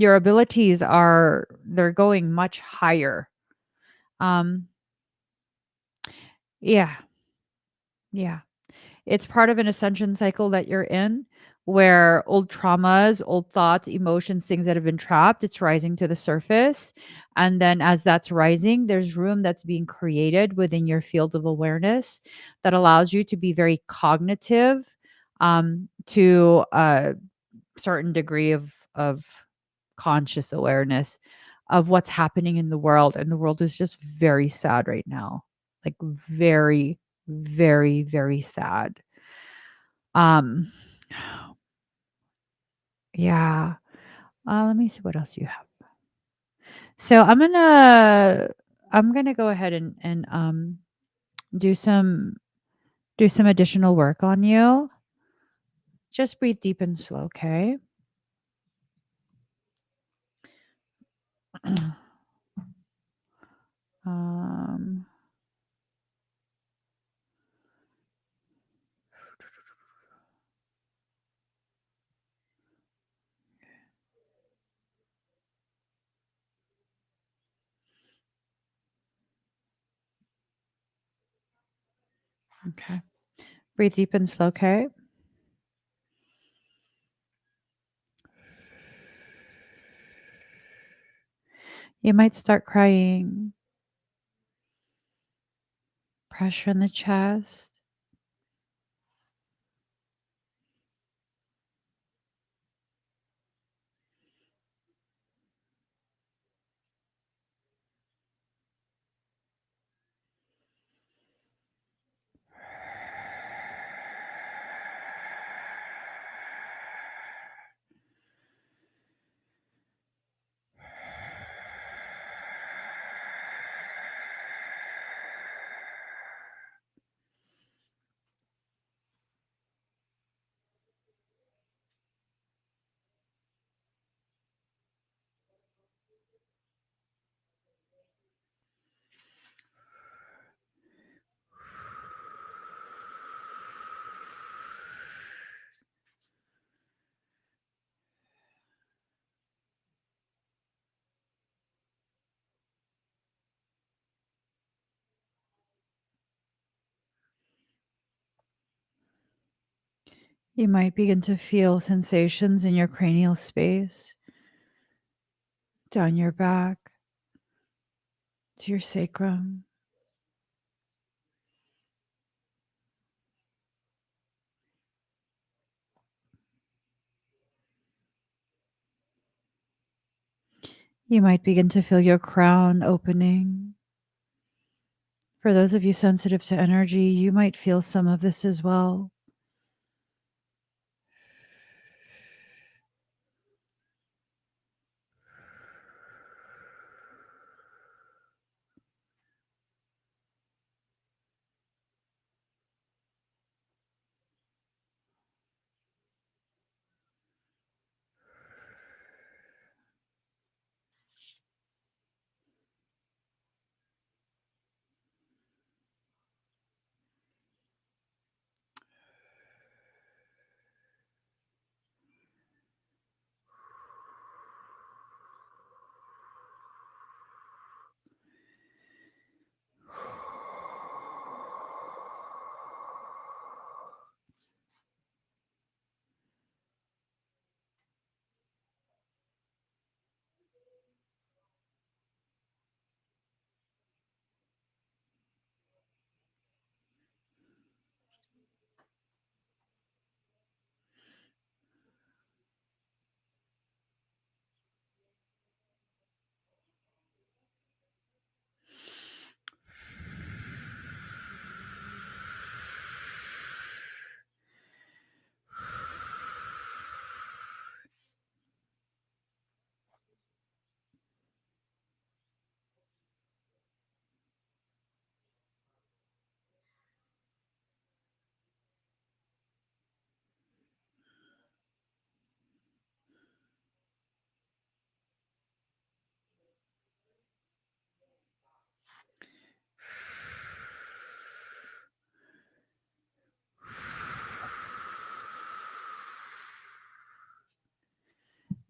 abilities are they're going much higher. Um, yeah, yeah. It's part of an ascension cycle that you're in where old traumas, old thoughts, emotions, things that have been trapped, it's rising to the surface. And then as that's rising, there's room that's being created within your field of awareness that allows you to be very cognitive to a certain degree of conscious awareness of what's happening in the world. And the world is just very sad right now. Like very, very, very sad. Um, yeah. Let me see what else you have. So I'm gonna go ahead and do some do some additional work on you. Just breathe deep and slow, okay? Okay. Breathe deep and slow, okay? You might start crying, pressure in the chest. You might begin to feel sensations in your cranial space, down your back, to your sacrum. You might begin to feel your crown opening. For those of you sensitive to energy, you might feel some of this as well.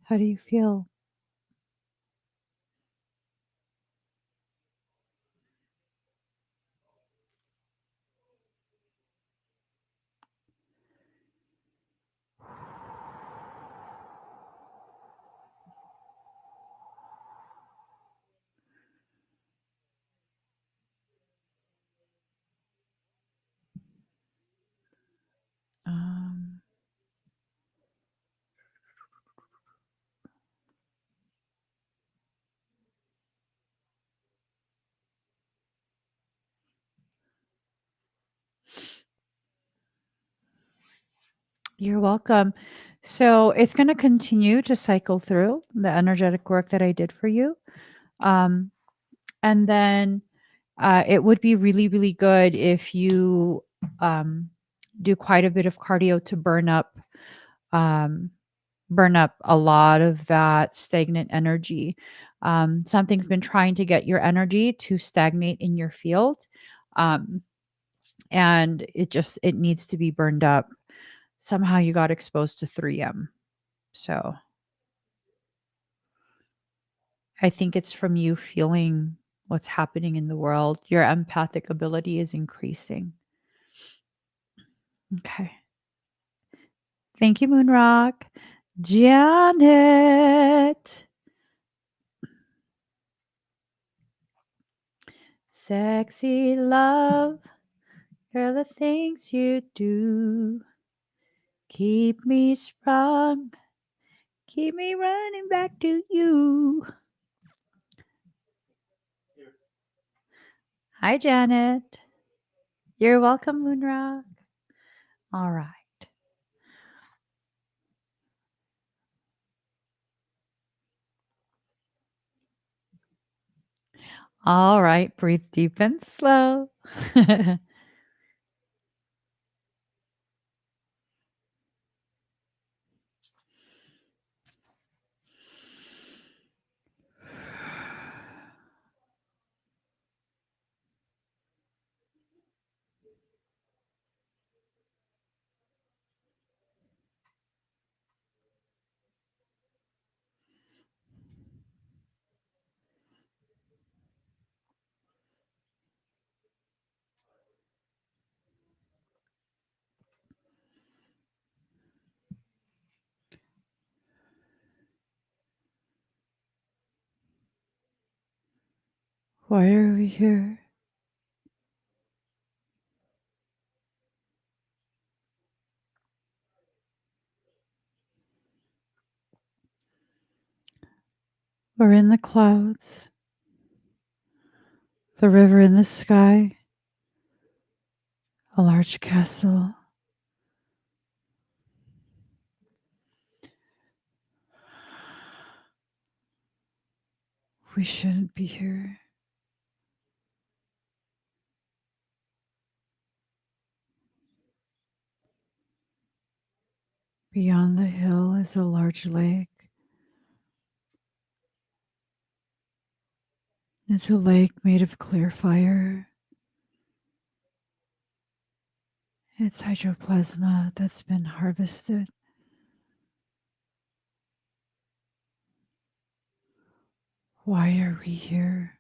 How do you feel? Um, you're welcome. So it's going to continue to cycle through the energetic work that I did for you. Um, and then it would be really, really good if you um, do quite a bit of cardio to um, burn up a lot of that stagnant energy. Something's been trying to get your energy to stagnate in your field. Um, and it needs to be burned up. Somehow you got exposed to 3M. So I think it's from you feeling what's happening in the world. Your empathic ability is increasing. Okay. Thank you, Moonrock. Janet. Sexy love, girl, the things you do keep me sprung, keep me running back to you. Here. Hi, Janet. You're welcome, Moonrock. All right. All right. Breathe deep and slow. Why are we here? We're in the clouds, the river in the sky, a large castle. We shouldn't be here. Beyond the hill is a large lake. It's a lake made of clear fire. It's hydroplasma that's been harvested. Why are we here?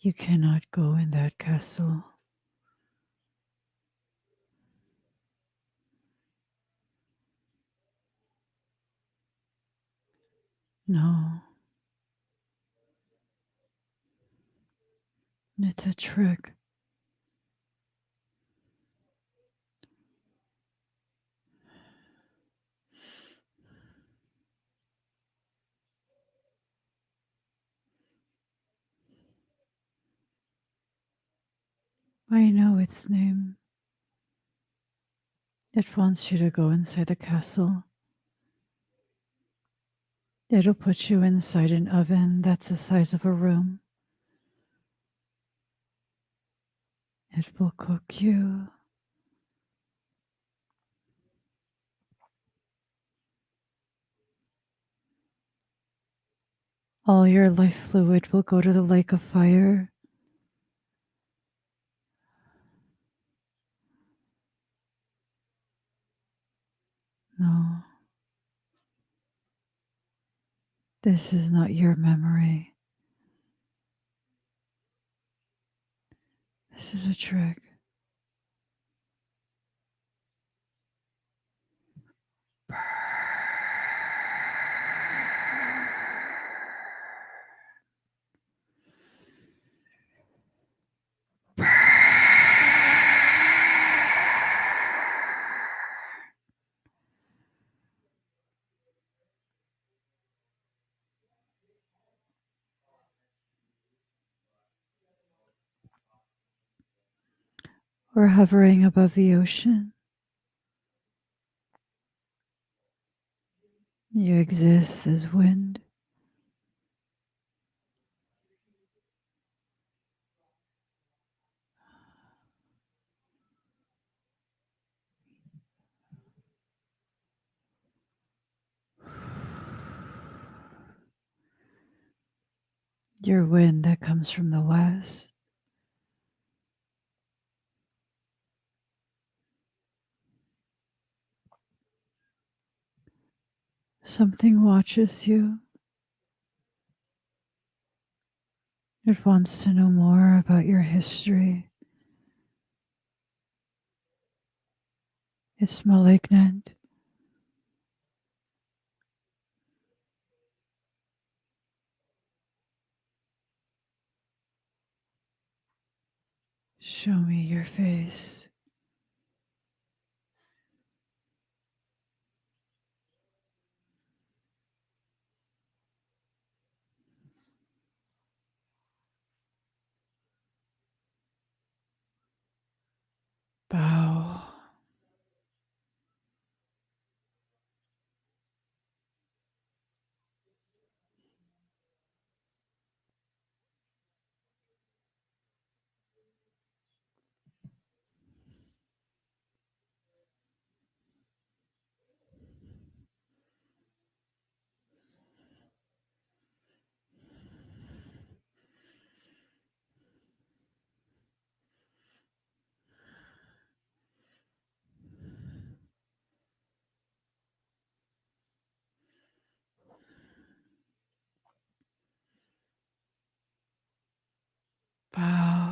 You cannot go in that castle. No, it's a trick. I know its name. It wants you to go inside the castle. It'll put you inside an oven that's the size of a room. It will cook you. All your life fluid will go to the lake of fire. No, this is not your memory. This is a trick. We're hovering above the ocean. You exist as wind. Your wind that comes from the west. Something watches you. It wants to know more about your history. It's malignant. Show me your face. Bow. Bow.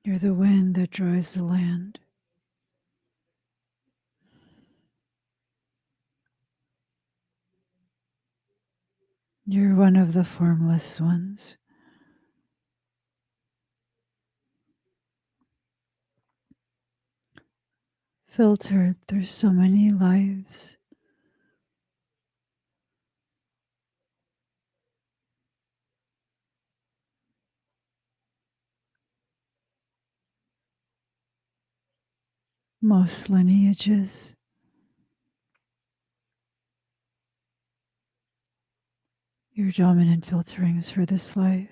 You're the wind that dries the land. You're one of the formless ones. Filtered through so many lives. Most lineages. Your dominant filterings for this life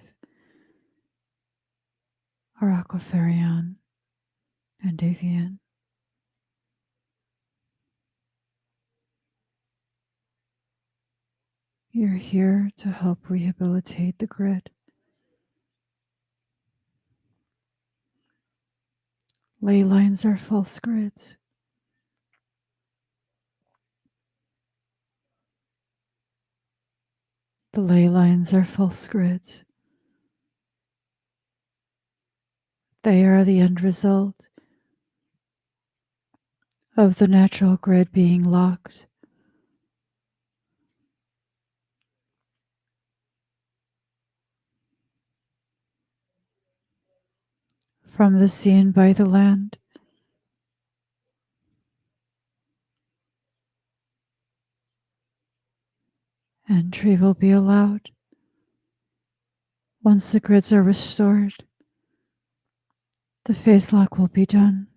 are Aquafarian and Avian. You're here to help rehabilitate the grid. Ley lines are false grids. The ley lines are false grids. They are the end result of the natural grid being locked. From the sea and by the land, entry will be allowed. Once the grids are restored, the phase lock will be done.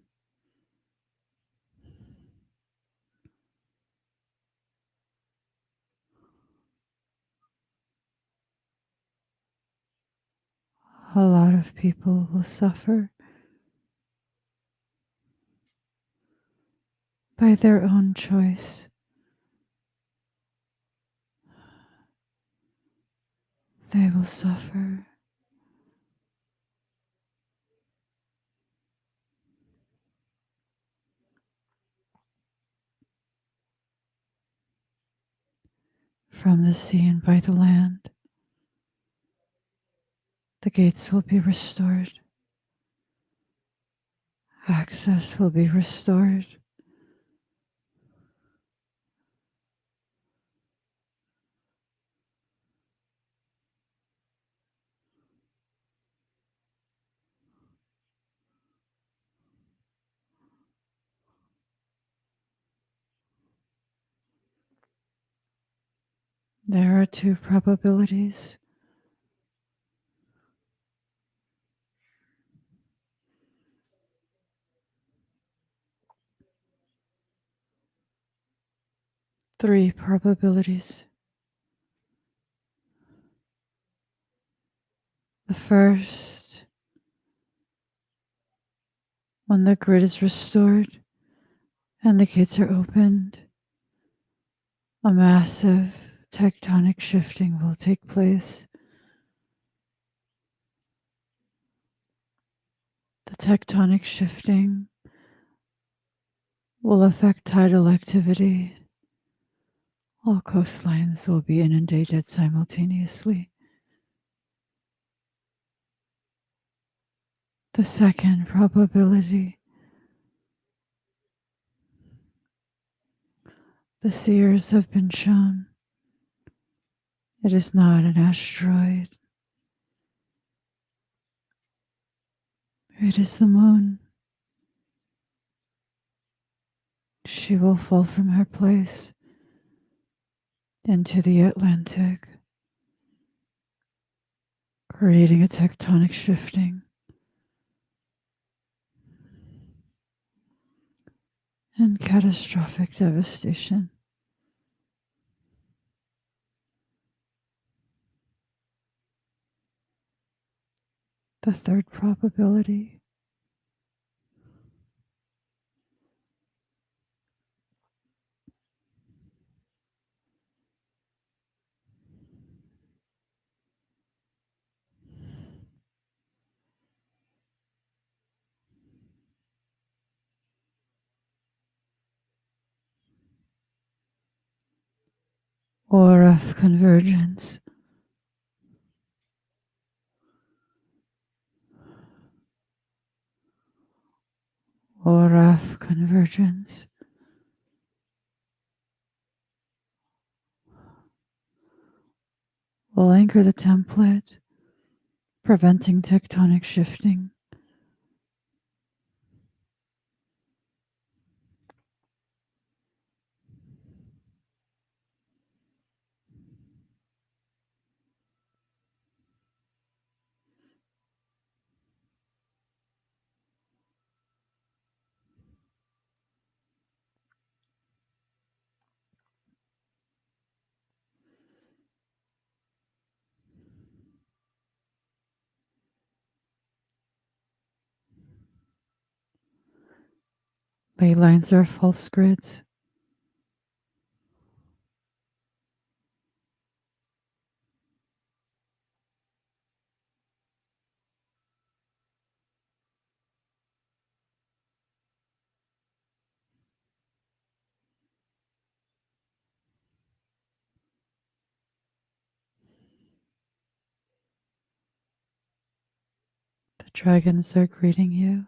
A lot of people will suffer by their own choice. They will suffer. From the sea and by the land, the gates will be restored. Access will be restored. There are two probabilities. 3 probabilities. The first, when the grid is restored and the gates are opened, a massive tectonic shifting will take place. The tectonic shifting will affect tidal activity. All coastlines will be inundated simultaneously. The second probability, the seers have been shown it is not an asteroid. It is the moon. She will fall from her place into the Atlantic, creating a tectonic shifting and catastrophic devastation. The third probability, or of convergence. Or of convergence will anchor the template, preventing tectonic shifting. Ley lines are false grids. The dragons are greeting you.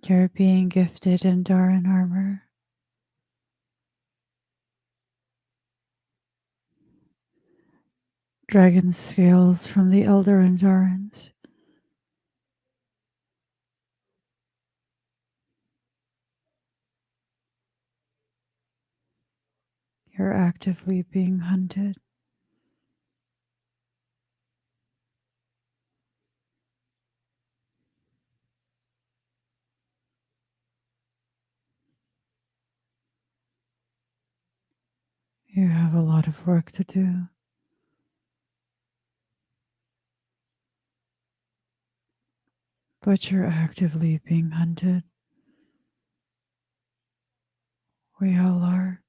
You're being gifted Andaran armor. Dragon scales from the elder Andarans. You're actively being hunted. You have a lot of work to do. But you're actively being hunted. We all are.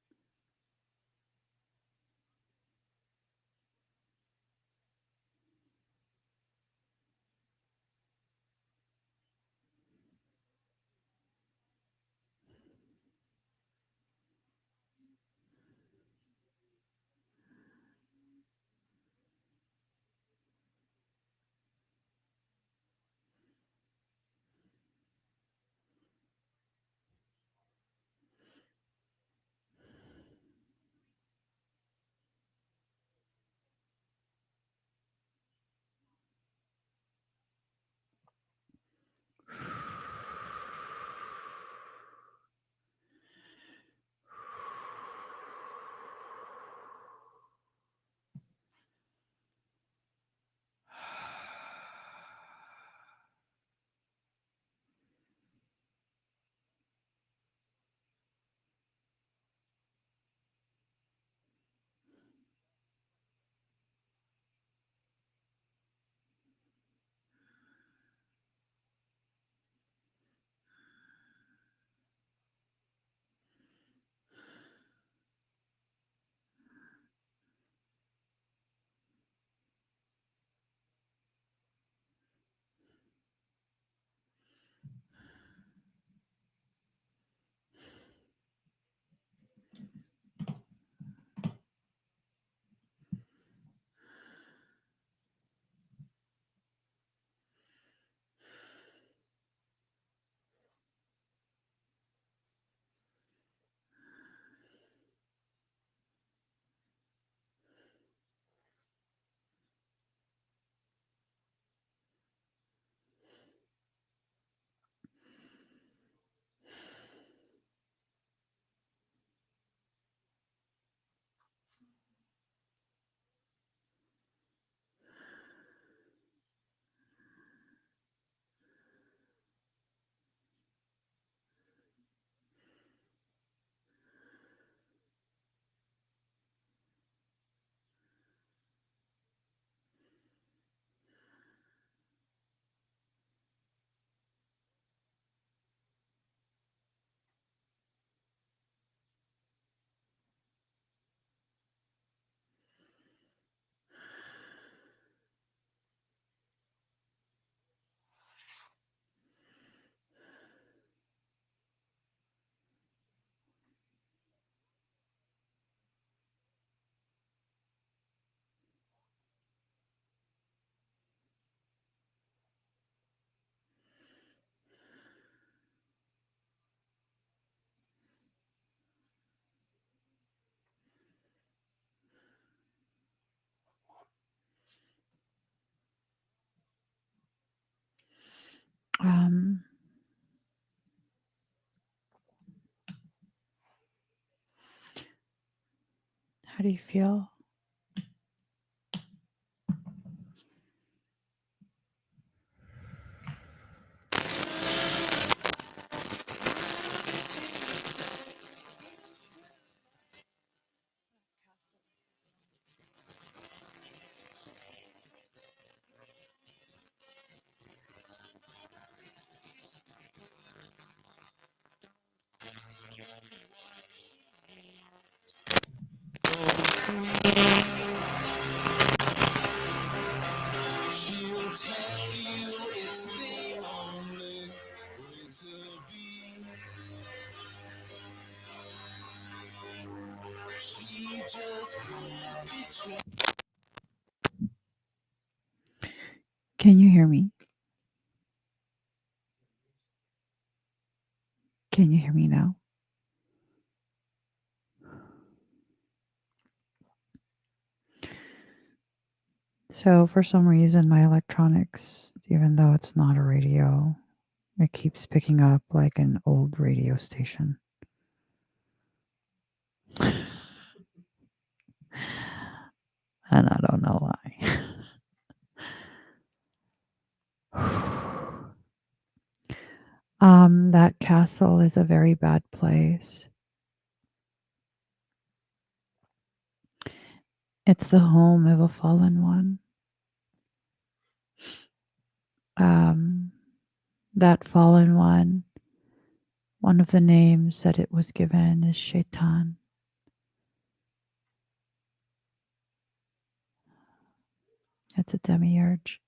How do you feel? She'll tell you it's the only way to be. She just can't be changed. Can you hear me? Can you hear me now? So, for some reason, my electronics, even though it's not a radio, it keeps picking up like an old radio station. And I don't know why. That castle is a very bad place. It's the home of a fallen one. Um, that fallen one of the names that it was given is Shaitan. It's a demiurge.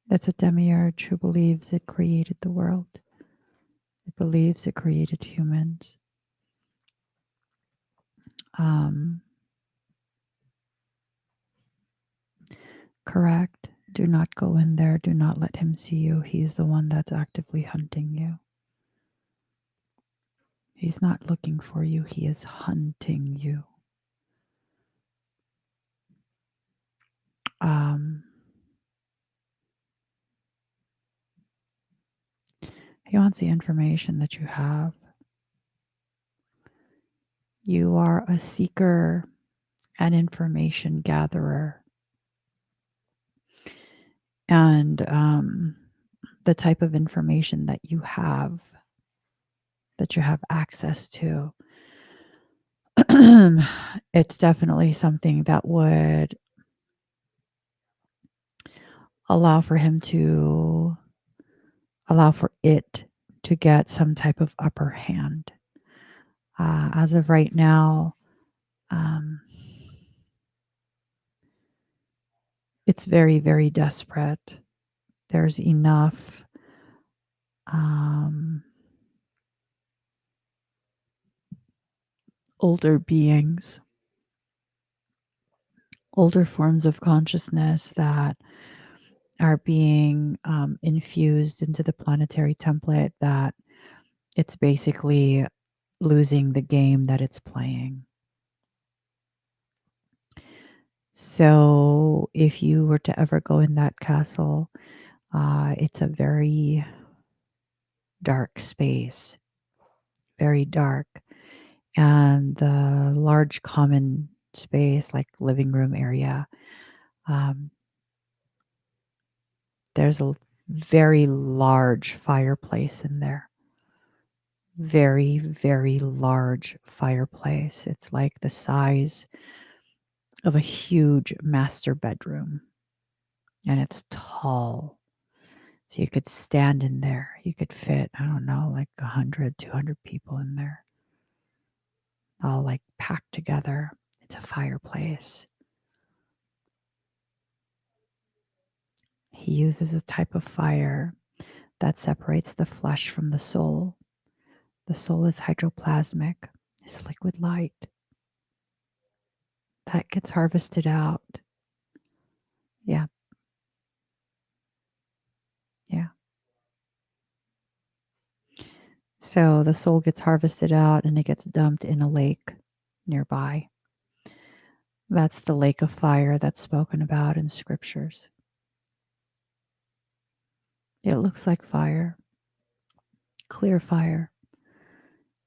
It's a demiurge who believes it created the world. It believes it created humans. Um, correct. Do not go in there. Do not let him see you. He's the one that's actively hunting you. He's not looking for you. He is hunting you. Um, he wants the information that you have. You are a seeker, an information gatherer. And the type of information that you have access to, it's definitely something that would allow for it to get some type of upper hand. As of right now, um, it's very, very desperate. There's enough older beings, older forms of consciousness that are being infused into the planetary template, that it's basically losing the game that it's playing. So if you were to ever go in that castle, it's a very dark space, very dark. And the large common space, like living room area, there's a very large fireplace in there. Very, very large fireplace. It's like the size of a huge master bedroom. And it's tall. So you could stand in there. You could fit, I don't know, like 100, 200 people in there. All like packed together. It's a fireplace. He uses a type of fire that separates the flesh from the soul. The soul is hydroplasmic, it's liquid light. That gets harvested out. Yeah. Yeah. So the soul gets harvested out and it gets dumped in a lake nearby. That's the lake of fire that's spoken about in scriptures. It looks like fire, clear fire.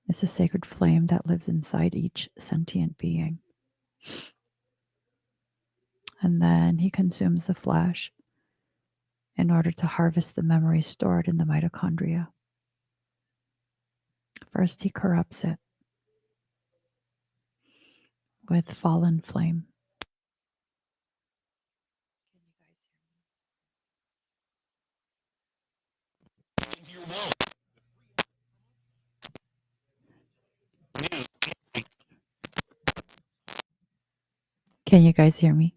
It's a sacred flame that lives inside each sentient being. And then he consumes the flesh in order to harvest the memories stored in the mitochondria. First, he corrupts it with fallen flame. Can you guys hear me?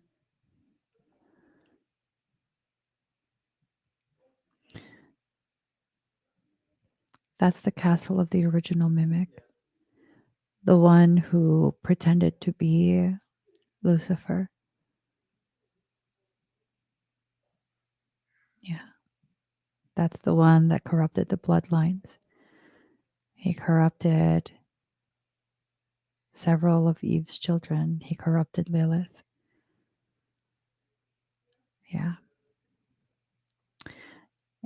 That's the castle of the original mimic, the one who pretended to be Lucifer. Yeah, that's the one that corrupted the bloodlines. He corrupted several of Eve's children. He corrupted Lilith. Yeah.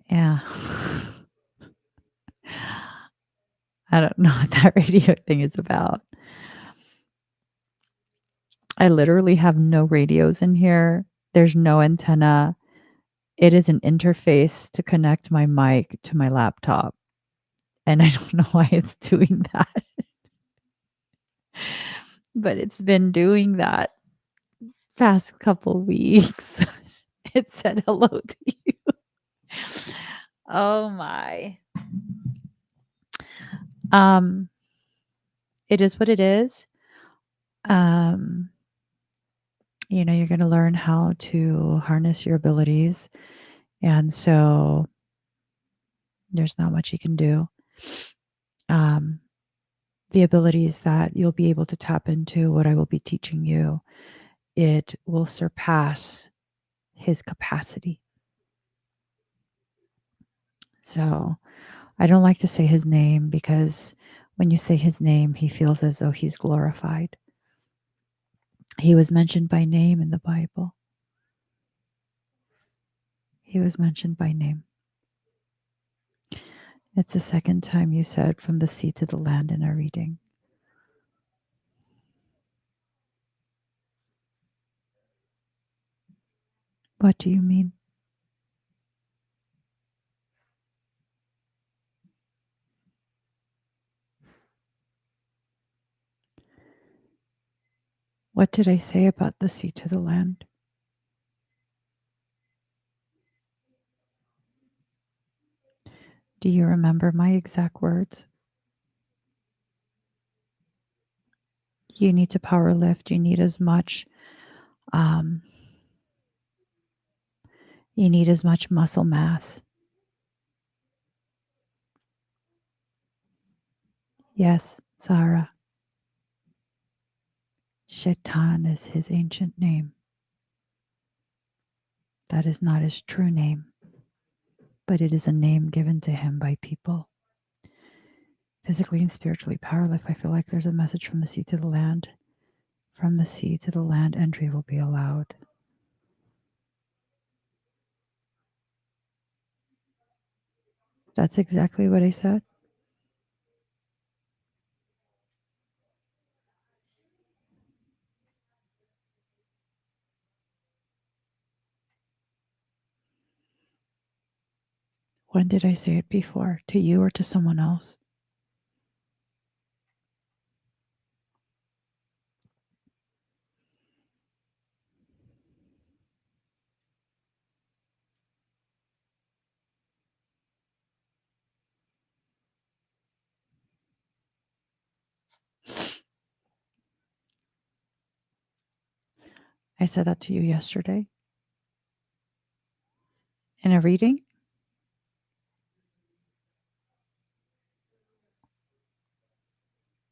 Yeah. I don't know what that radio thing is about. I literally have no radios in here. There's no antenna. It is an interface to connect my mic to my laptop. And I don't know why it's doing that, but it's been doing that past couple weeks. It said hello to you. Oh my. Um, it is what it is. Um, you're going to learn how to harness your abilities. And so there's not much you can do. Um, the abilities that you'll be able to tap into, what I will be teaching you, it will surpass his capacity. So I don't like to say his name because when you say his name, he feels as though he's glorified. He was mentioned by name in the Bible. He was mentioned by name. It's the second time you said from the sea to the land in our reading. What do you mean? What did I say about the sea to the land? Do you remember my exact words? You need to power lift. You need as much um, muscle mass. Yes, Zara. Shaitan is his ancient name. That is not his true name, but it is a name given to him by people. Physically and spiritually powerless, I feel like there's a message from the sea to the land. From the sea to the land, entry will be allowed. That's exactly what I said. When did I say it before? To you or to someone else? I said that to you yesterday in a reading.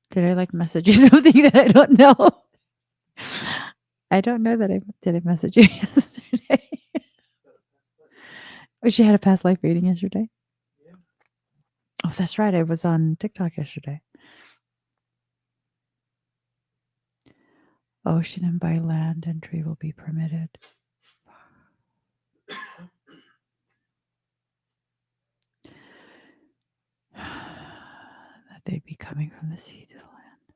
Did I like message you something that I don't know? I don't know that I did. I message you yesterday. Oh, she had a past life reading yesterday. Yeah. Oh, that's right. I was on TikTok yesterday. Ocean and by land entry will be permitted. Would they be coming from the sea to the land?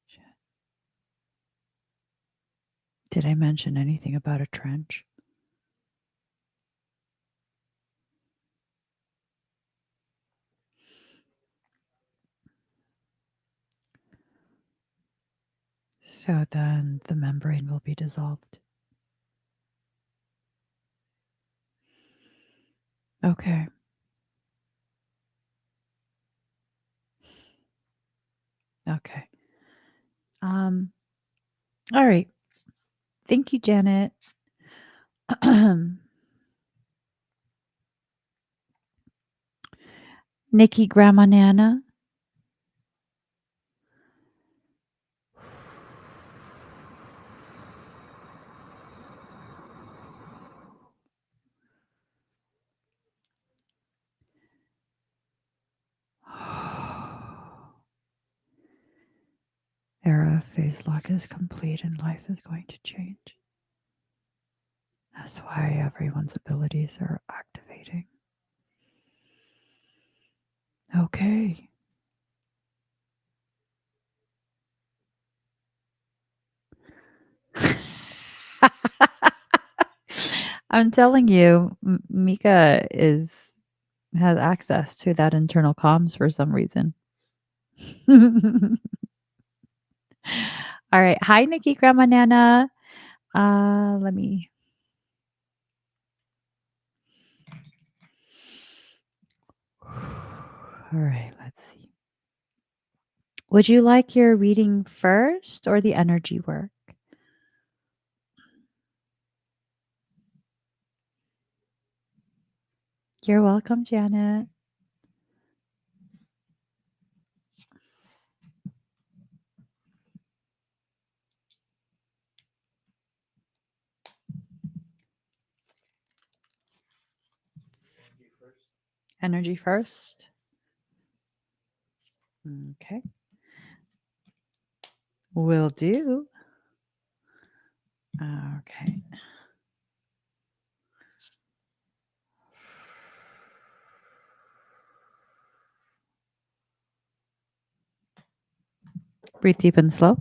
Shit. Did I mention anything about a trench? So then the membrane will be dissolved. Okay. Okay. All right. Thank you, Janet. Nikki Grandma Nana. Era phase lock is complete and life is going to change. That's why everyone's abilities are activating. Okay. I'm telling you, Mika has access to that internal comms for some reason. All right. Hi, Nikki Grandma Nana. Let me. All right. Let's see. Would you like your reading first or the energy work? You're welcome, Janet. Energy first. Energy first. Okay. Will do. Okay. Breathe deep and slow.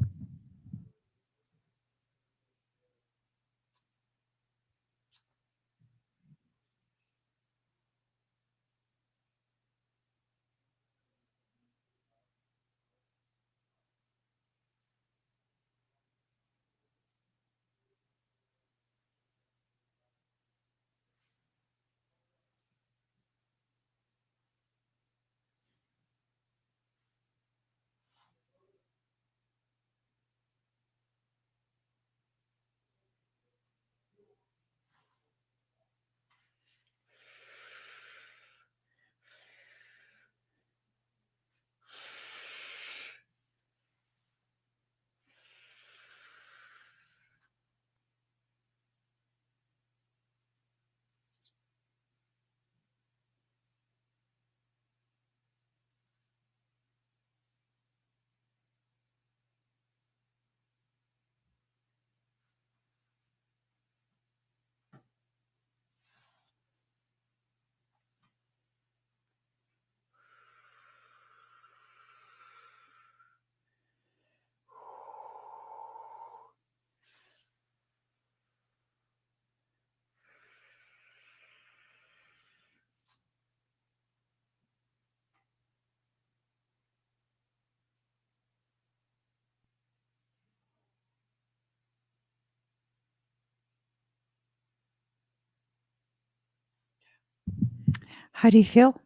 How do you feel?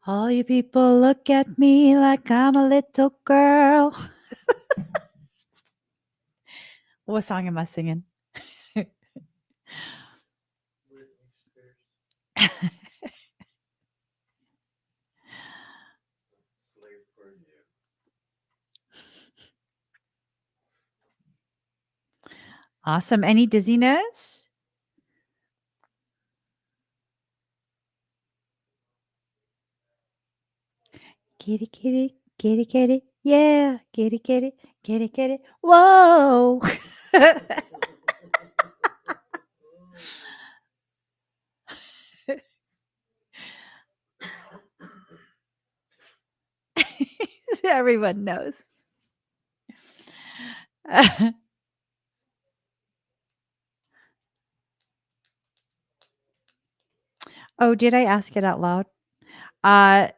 All you people look at me like I'm a little girl. What song am I singing? Britney Spears. Slave for you. Awesome. Any dizziness? Kitty, kitty, kitty, kitty. Yeah, kitty, kitty, kitty, kitty. Whoa. Everyone knows. Oh, did I ask it out loud? Uh,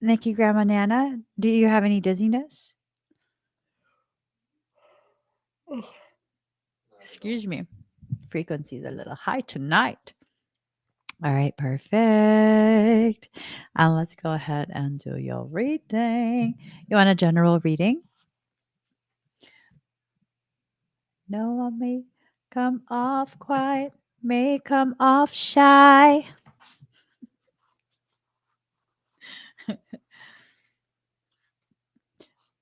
Nikki Grandma Nana, do you have any dizziness? Not at all. Excuse me. Frequency's a little high tonight. All right, perfect. And let's go ahead and do your reading. You want a general reading? No, I may come off quiet, may come off shy.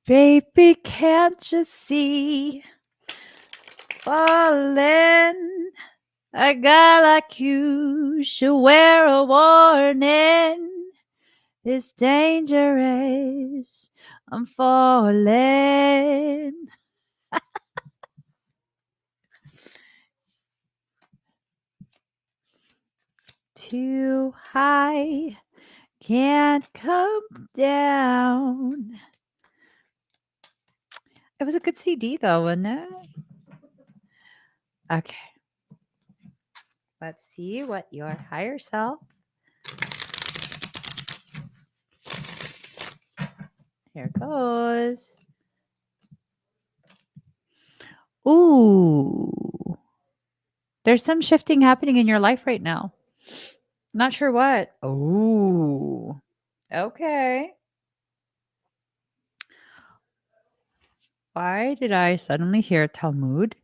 Baby, can't you see? Falling. A guy like you should wear a warning. It's dangerous. I'm falling too high. Can't come down. It was a good CD though, wasn't it? Okay. Let's see what your higher self. Here goes. Ooh. There's some shifting happening in your life right now. Not sure what. Ooh. Okay. Why did I suddenly hear Talmud?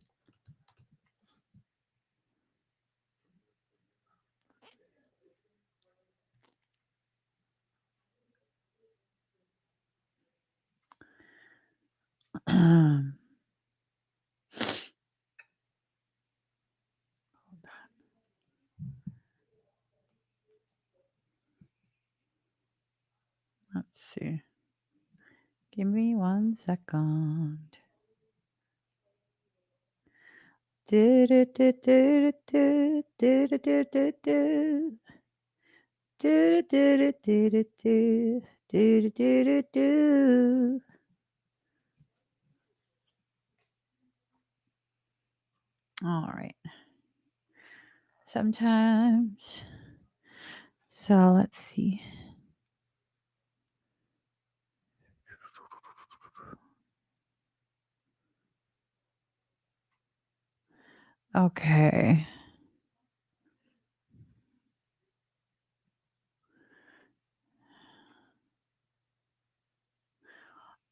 Let's see. Give me 1 second. Do, do, do, do, do, do, do, do, do, do. Do, do, do, do, do, do. Do, do, do, do. All right. Sometimes. So let's see. Okay.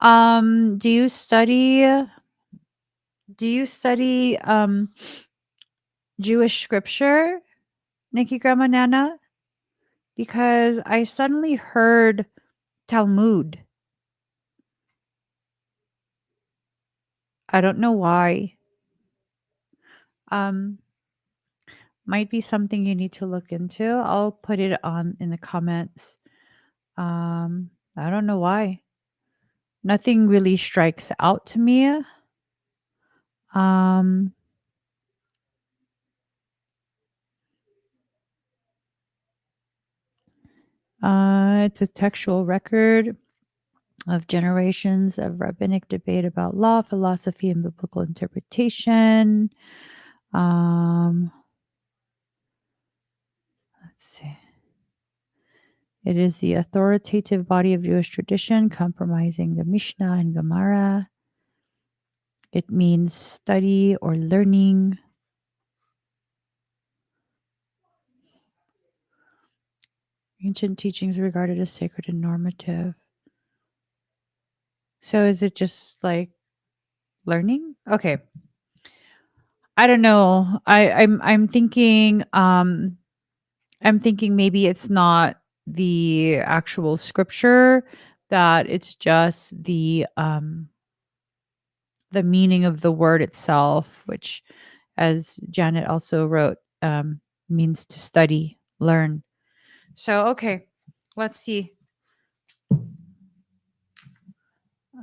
Do you study Jewish scripture, Nikki Grandma Nana? Because I suddenly heard Talmud. I don't know why. Um, might be something you need to look into. I'll put it on in the comments. I don't know why. Nothing really strikes out to me. Um, it's a textual record of generations of rabbinic debate about law, philosophy, and biblical interpretation. Let's see. It is the authoritative body of Jewish tradition, comprising the Mishnah and Gemara. It means study or learning. Ancient teachings regarded as sacred and normative. So is it just like learning? Okay. I don't know. I'm thinking maybe it's not the actual scripture, that it's just the meaning of the word itself, which, as Janet also wrote, means to study, learn. So okay, let's see.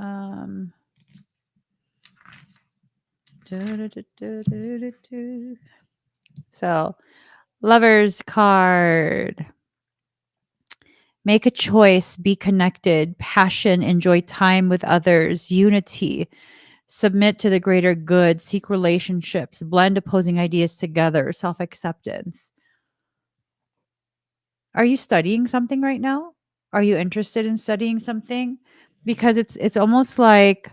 Um, so, Lover's card. Make a choice, be connected, passion, enjoy time with others, unity, submit to the greater good, seek relationships, blend opposing ideas together, self acceptance. Are you studying something right now? Are you interested in studying something? Because it's almost like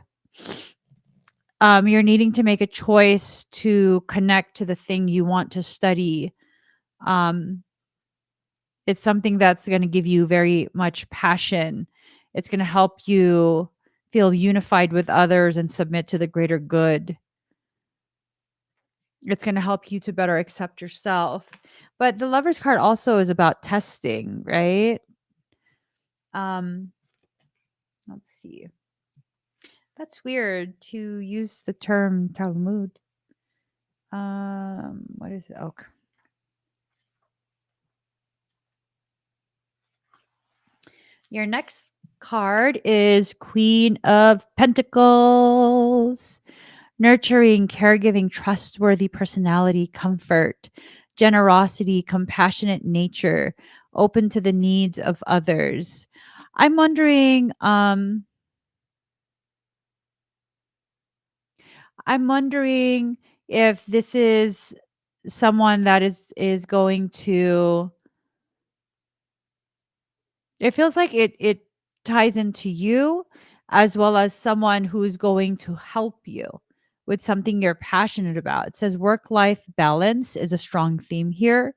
you're needing to make a choice to connect to the thing you want to study. Um, it's something that's going to give you very much passion. It's going to help you feel unified with others and submit to the greater good. It's going to help you to better accept yourself. But the lover's card also is about testing, right? Um, let's see. That's weird to use the term Talmud. What is it? Oh, your next card is Queen of Pentacles. Nurturing, caregiving, trustworthy personality, comfort, generosity, compassionate nature, open to the needs of others. I'm wondering, I'm wondering if this is someone that is going to, it feels like it ties into you as well as someone who's going to help you with something you're passionate about. It says work life balance is a strong theme here.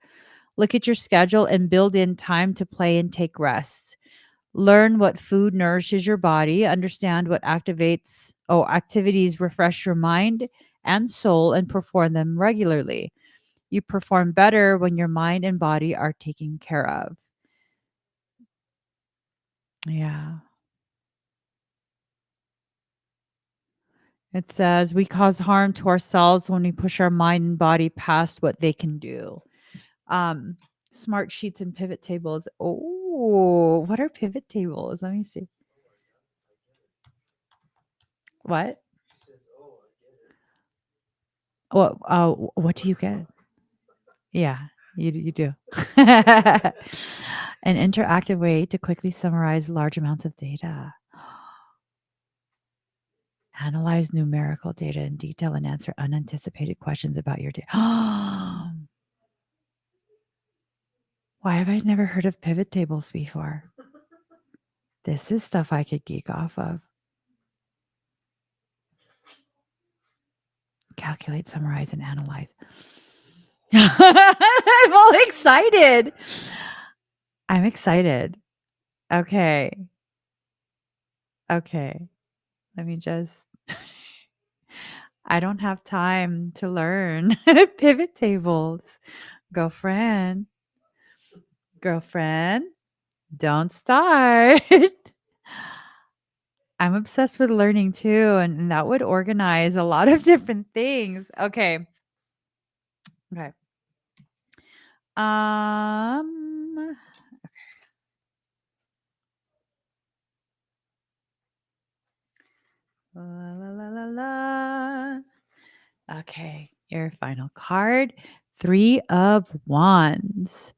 Look at your schedule and build in time to play and take rest. Learn what food nourishes your body, understand what activities refresh your mind and soul, and perform them regularly. You perform better when your mind and body are taken care of. Yeah. It says we cause harm to ourselves when we push our mind and body past what they can do. Um, Smart sheets and pivot tables. Oh, what are pivot tables? Let me see. What? She says, "Oh, I get it." What do you get? Yeah, you do. An interactive way to quickly summarize large amounts of data. Analyze numerical data in detail and answer unanticipated questions about your data. Why have I never heard of pivot tables before? This is stuff I could geek off of. Calculate, summarize, and analyze. I'm all excited. I'm excited. Okay. Okay. Let me just I don't have time to learn pivot tables. Girlfriend, girlfriend, don't start. I'm obsessed with learning too, and that would organize a lot of different things. Okay. Okay. Um la la la la la. Okay, your final card, 3 of Wands.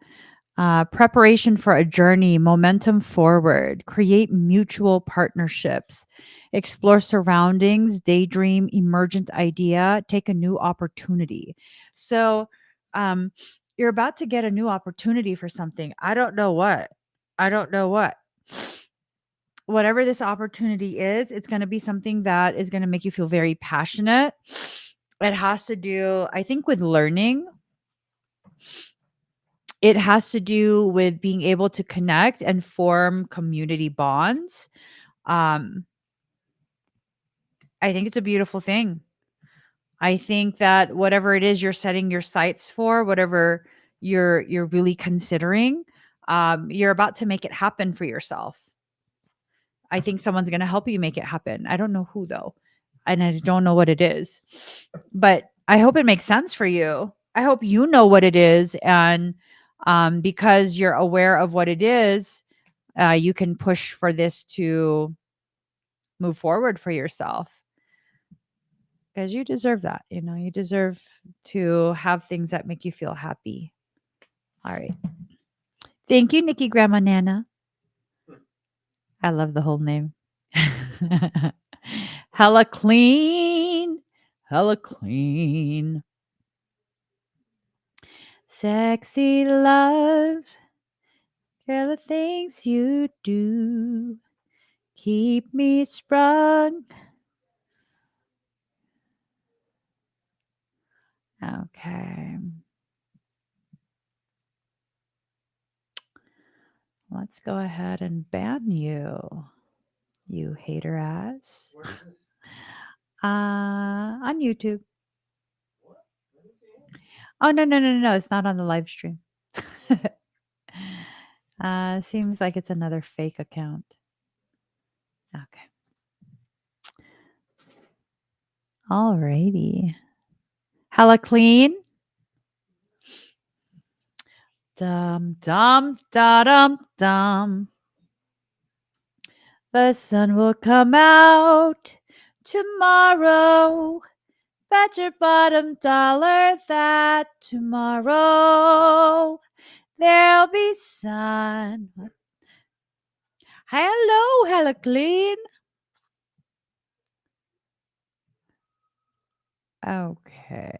Preparation for a journey, momentum forward, create mutual partnerships, explore surroundings, daydream, emergent idea, take a new opportunity. So, um, you're about to get a new opportunity for something. I don't know what. I don't know what. Whatever this opportunity is, it's going to be something that is going to make you feel very passionate. It has to do, I think, with learning. It has to do with being able to connect and form community bonds. Um, I think it's a beautiful thing. I think that whatever it is you're setting your sights for, whatever you're really considering, you're about to make it happen for yourself. I think someone's going to help you make it happen. I don't know who though, and I don't know what it is, but I hope it makes sense for you. I hope you know what it is, and because you're aware of what it is, you can push for this to move forward for yourself because you deserve that. You know, you deserve to have things that make you feel happy. All right. Thank you, Nikki Grandma Nana. I love the whole name. Hella clean. Hella clean. Sexy love. Girl, the things you do keep me sprung. Okay. Let's go ahead and ban you, you hater ass. Where is this? On YouTube. What? Let me see it. Oh, no, no, no, no, no. It's not on the live stream. Seems like it's another fake account. Okay. Alrighty. Hella clean. Dum, dum, da, dum, dum. The sun will come out tomorrow. Bet your bottom dollar that tomorrow there'll be sun. What? Hello, hella clean. Okay.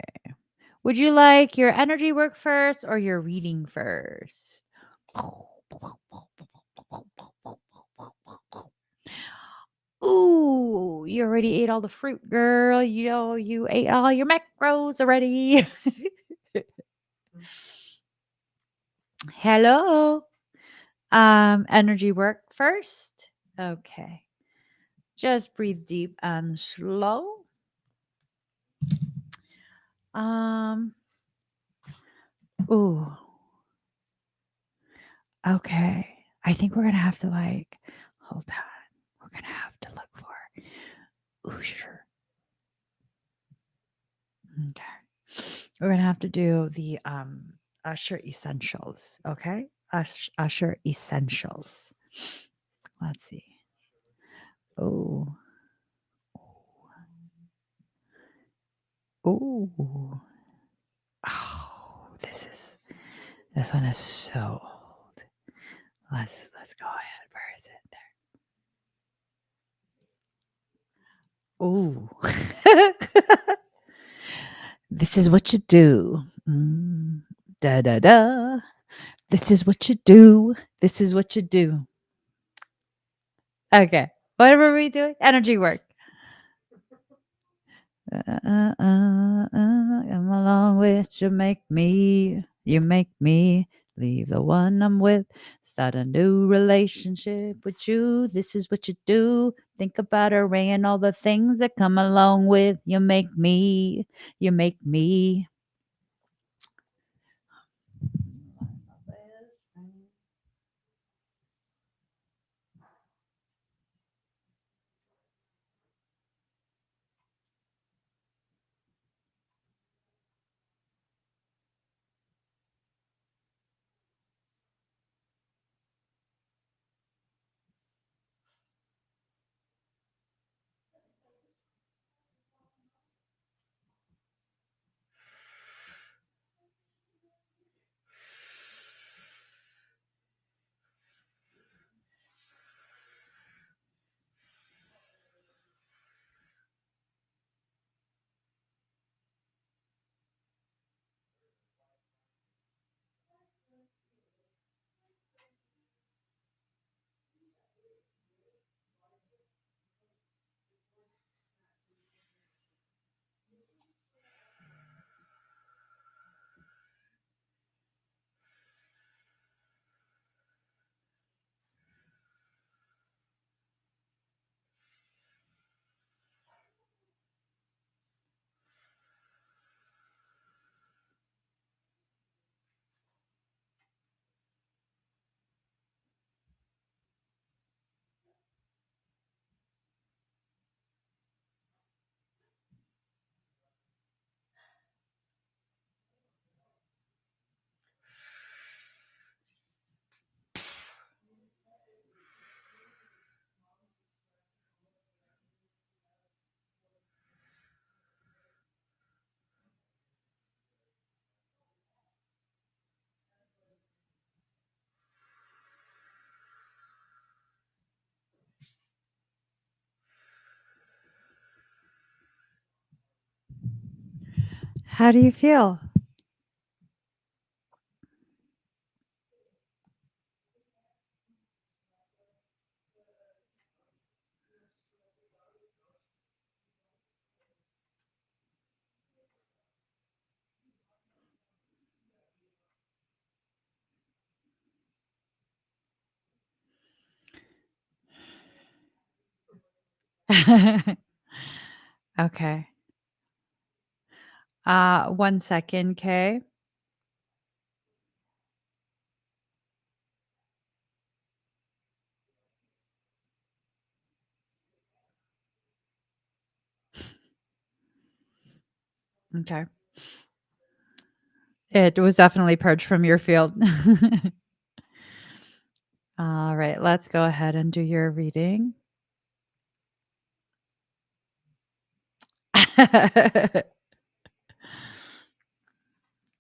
Would you like your energy work first or your reading first? Ooh, you already ate all the fruit, girl. You know, you ate all your macros already. Hello. Energy work first. Okay. Just breathe deep and slow. Um, ooh. Okay. I think we're gonna have to like hold on. We're gonna have to look for Usher. Okay. We're gonna have to do the Usher essentials. Okay. Usher essentials. Let's see. Oh. Oh. Oh, this one is so old. Let's go ahead. Where is it? There. Oh. This is what you do. Da da da. This is what you do. This is what you do. Okay. What were we doing? Energy work. Come along with you, you make me leave the one I'm with, start a new relationship with you. This is what you do. Think about array and all the things that come along with you, make me, you make me. How do you feel? Okay. 1 second, okay? Okay. It was definitely purged from your field. All right, let's go ahead and do your reading.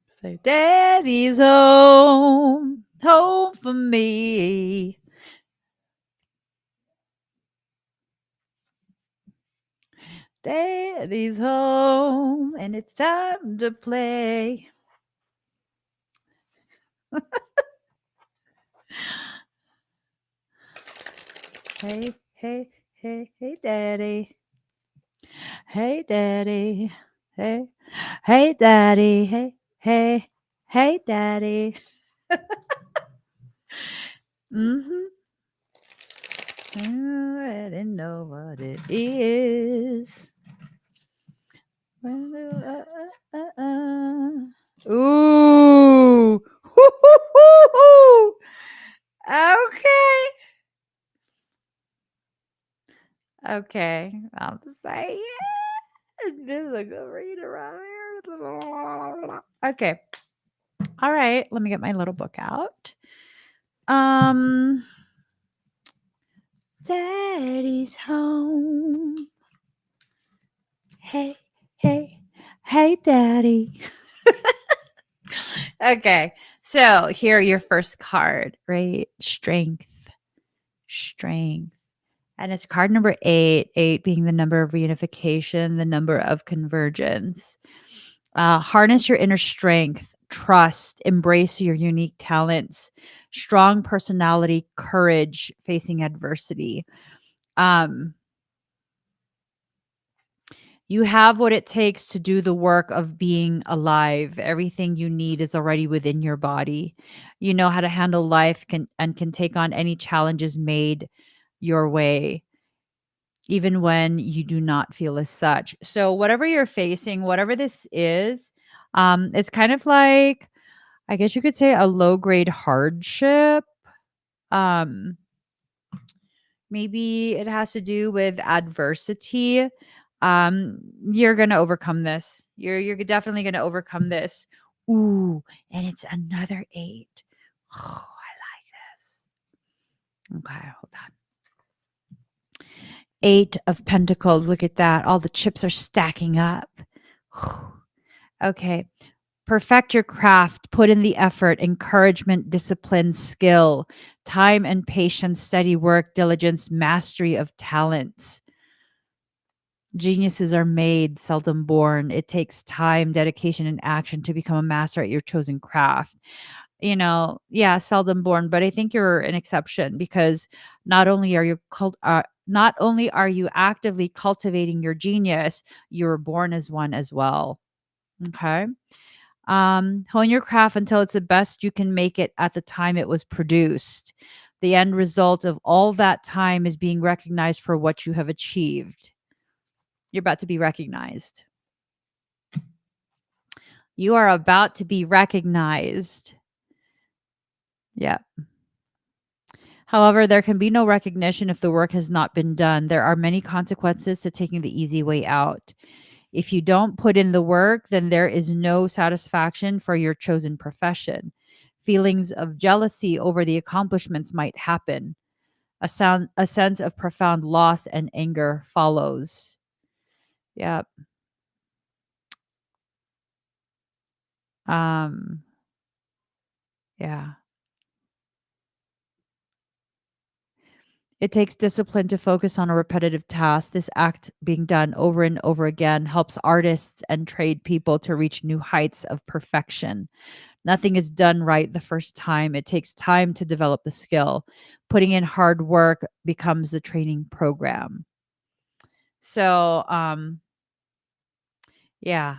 Say, Daddy's home, home for me. Daddy's home, and it's time to play. Hey, hey, hey, hey, Daddy. Hey, Daddy. Hey, hey, Daddy. Hey, hey, hey, Daddy. Mm-hmm. I didn't know what it is. Ooh. Hoo-hoo-hoo-hoo. Okay. Okay. I'll just say, yeah, this is a good read around here. Okay. All right. Let me get my little book out. Um, Daddy's home. Hey, hey, hey, Daddy. Okay. So here, your first card, right? Strength, strength. And it's card number 8, 8 being the number of reunification, the number of convergence. Harness your inner strength, trust, embrace your unique talents, strong personality, courage facing adversity. Um, you have what it takes to do the work of being alive. Everything you need is already within your body. You know how to handle life can take on any challenges made your way, even when you do not feel as such. So whatever you're facing, whatever this is, it's kind of like, I guess you could say, a low grade hardship. Um, Maybe it has to do with adversity. You're gonna overcome this. You're definitely gonna overcome this. Ooh, and it's another 8. Oh, I like this. Okay, hold on. 8 of Pentacles. Look at that. All the chips are stacking up. Okay. Perfect your craft, put in the effort, encouragement, discipline, skill, time and patience, steady work, diligence, mastery of talents. Geniuses are made, seldom born. It takes time, dedication, and action to become a master at your chosen craft. Yeah, seldom born, but I think you're an exception because not only are you actively cultivating your genius, you were born as one as well. Okay. Hone your craft until it's the best you can make it at the time it was produced. The end result of all that time is being recognized for what you have achieved. You're about to be recognized. You are about to be recognized. Yeah. However, there can be no recognition if the work has not been done. There are many consequences to taking the easy way out. If you don't put in the work, then there is no satisfaction for your chosen profession. Feelings of jealousy over the accomplishments might happen. A sense of profound loss and anger follows. Yep. Um, yeah. It takes discipline to focus on a repetitive task. This act being done over and over again helps artists and trade people to reach new heights of perfection. Nothing is done right the first time. It takes time to develop the skill. Putting in hard work becomes the training program. So, yeah,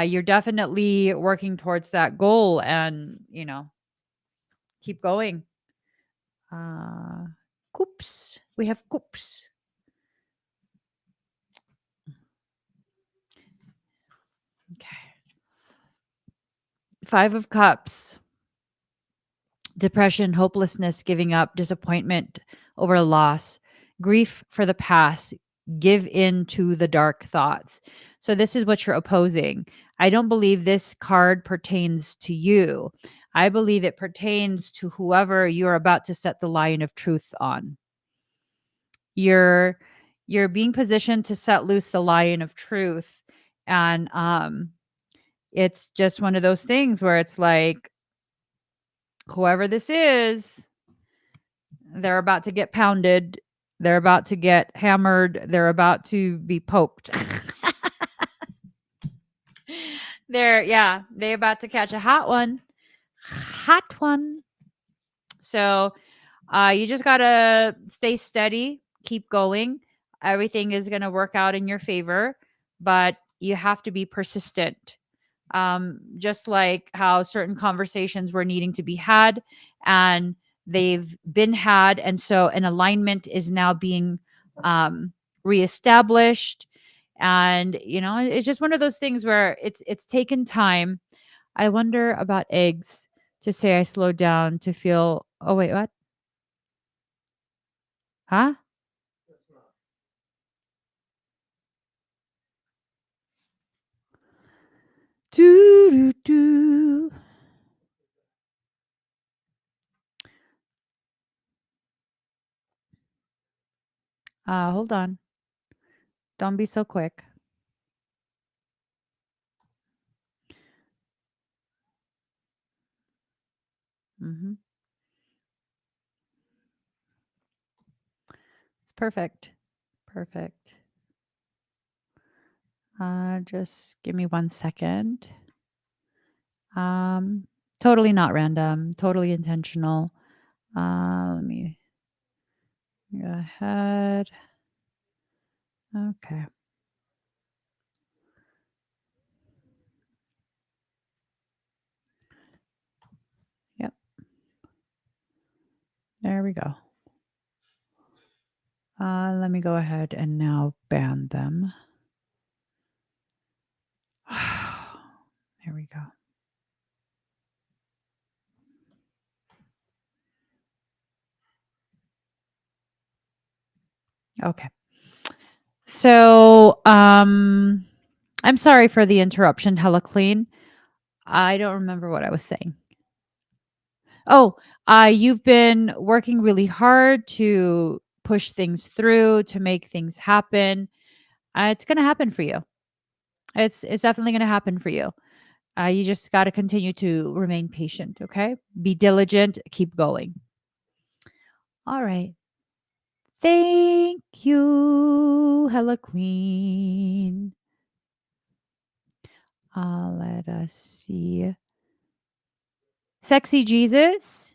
you're definitely working towards that goal and, keep going. Uh, Coops. We have coops. Okay. Five of Cups. Depression, hopelessness, giving up, disappointment over a loss, grief for the past, give in to the dark thoughts. So, this is what you're opposing. I don't believe this card pertains to you. I believe it pertains to whoever you're about to set the lion of truth on. You're you're being positioned to set loose the lion of truth, and it's just one of those things where it's like whoever this is, they're about to get pounded. They're about to get hammered. They're about to be poked. They about to catch a hot one. Hot one. So you just gotta stay steady, keep going. Everything is gonna work out in your favor, but you have to be persistent. Just like how certain conversations were needing to be had and they've been had. And so an alignment is now being reestablished. And, it's just one of those things where it's taken time. I wonder about eggs to say I slowed down to feel, oh, wait, what? Huh? That's not. Do, do, do. Hold on. Don't be so quick. hmm It's perfect. Perfect. Just give me 1 second. Um, Totally not random, totally intentional. Let me go ahead. Okay. Yep. There we go. Let me go ahead and now ban them. There we go. Okay. So, I'm sorry for the interruption, Hella Clean. I don't remember what I was saying. Oh, you've been working really hard to push things through, to make things happen. It's going to happen for you. It's definitely going to happen for you. You just got to continue to remain patient, okay? Be diligent, keep going. All right. Thank you, Hella Queen. Let us see. Sexy Jesus.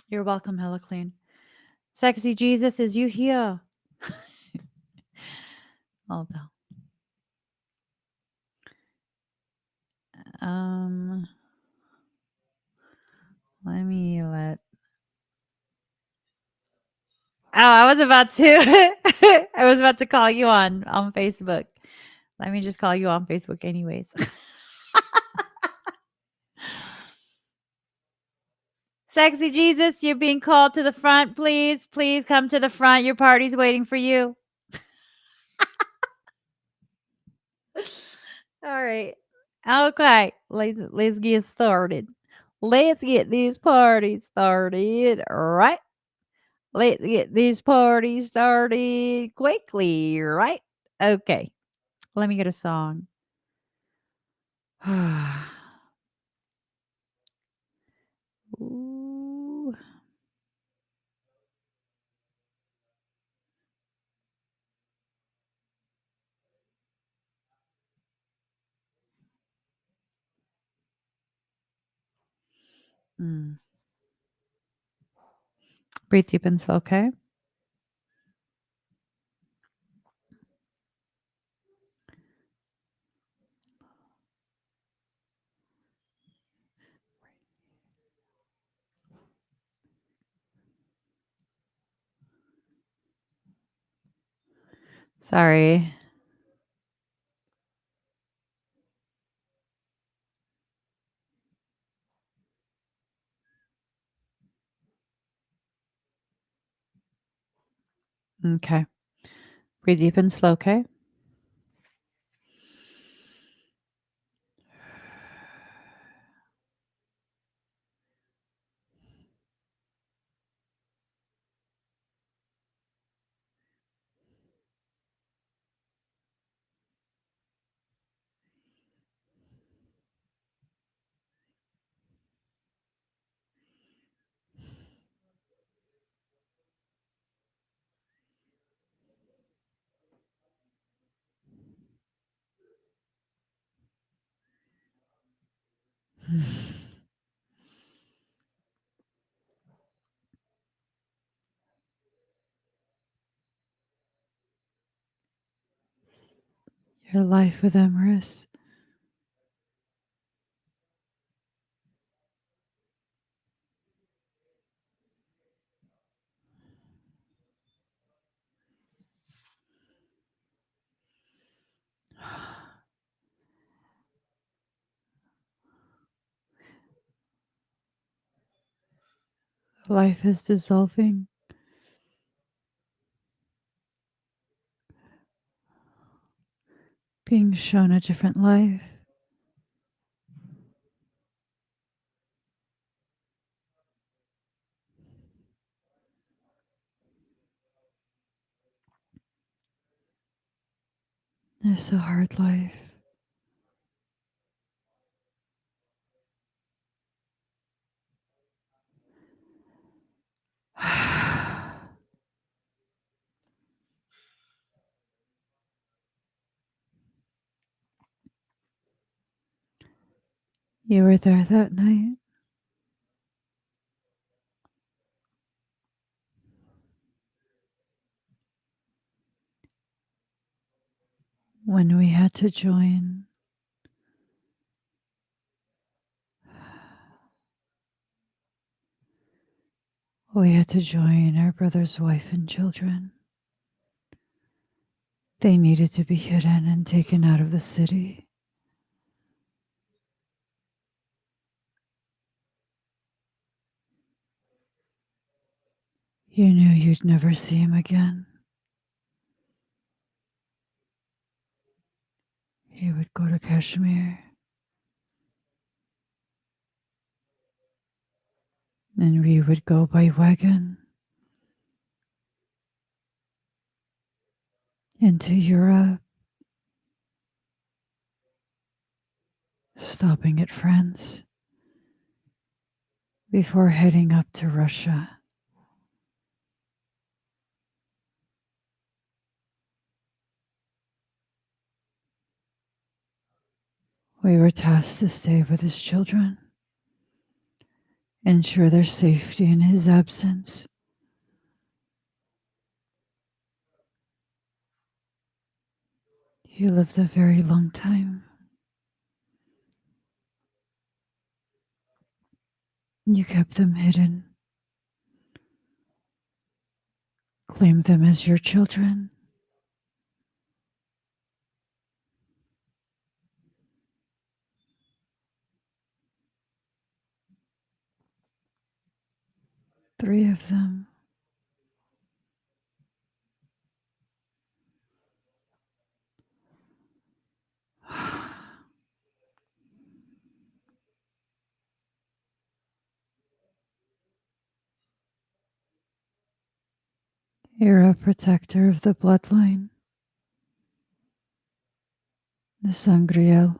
You're welcome, Hella Clean. Sexy Jesus, is you here? Hold on. Let me let. Oh, I was about to. I was about to call you on Facebook. Let me just call you on Facebook, anyways. Sexy Jesus, you're being called to the front. Please, please come to the front. Your party's waiting for you. All right. Okay. Let's get started. Let's get these parties started. All right. Let's get these parties started quickly, right? Okay. Let me get a song. Ooh. Mm. Breathe deep and slow, okay? Sorry. Okay. Breathe deep and slow, okay? Your life with Emrys. Life is dissolving. Being shown a different life. It's a hard life. You were there that night when we had to join. We had to join our brother's wife and children. They needed to be hidden and taken out of the city. You knew you'd never see him again. He would go to Kashmir, and we would go by wagon into Europe, stopping at France before heading up to Russia. We were tasked to stay with his children, ensure their safety in his absence. He lived a very long time. You kept them hidden, claimed them as your children. Three of them. You're a protector of the bloodline. The Sangreal.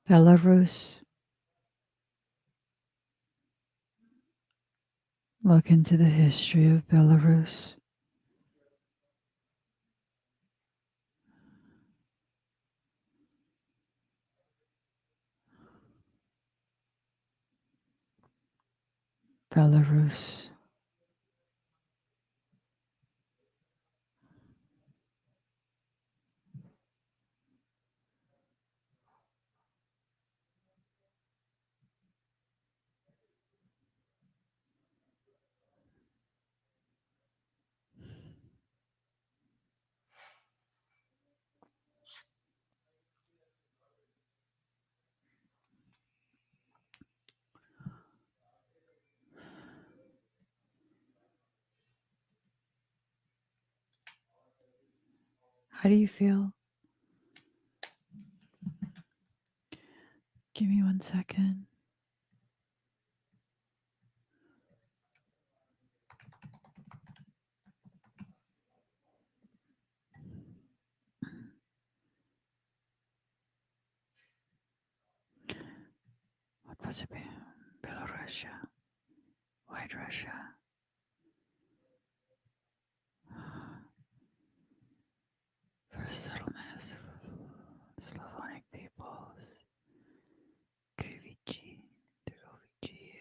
Belarus. Look into the history of Belarus. Belarus. How do you feel? Give me 1 second. What was it? Belarusia. White Russia. First settlement of Slavonic peoples. Krivichi, Drovichi,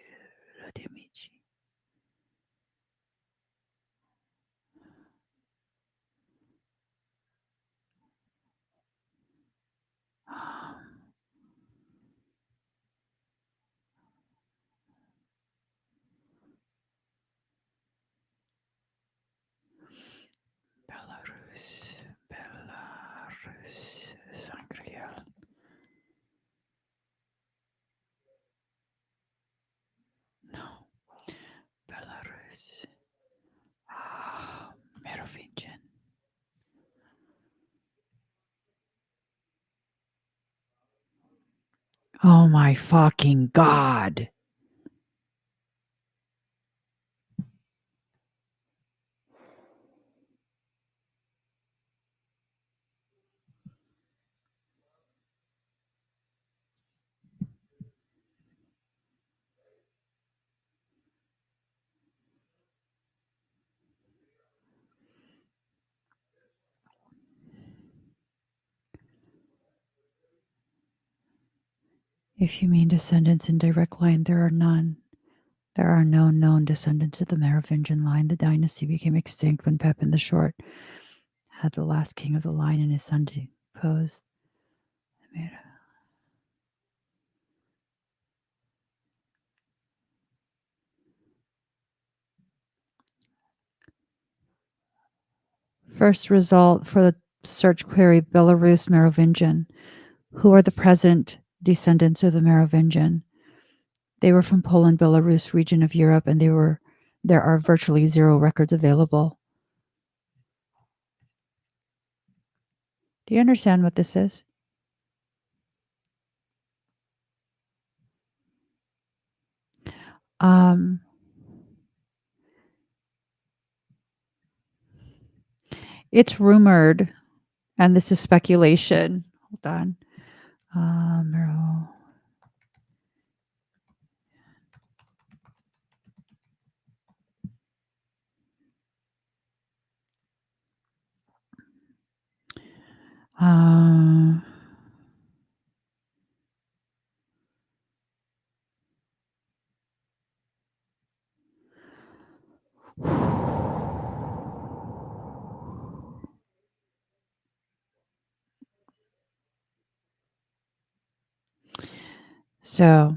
Radimichi. Belarus, Belarus, Sangreal. No, Belarus. Merovingian. Oh my fucking god. If you mean descendants in direct line, there are none. There are no known descendants of the Merovingian line. The dynasty became extinct when Pepin the Short had the last king of the line and his son deposed. First result for the search query Belarus Merovingian. Who are the present descendants of the Merovingian? They were from Poland, Belarus region of Europe, and there are virtually zero records available. Do you understand what this is? Um, it's rumored, and this is speculation. Hold on. Mero. Uh, so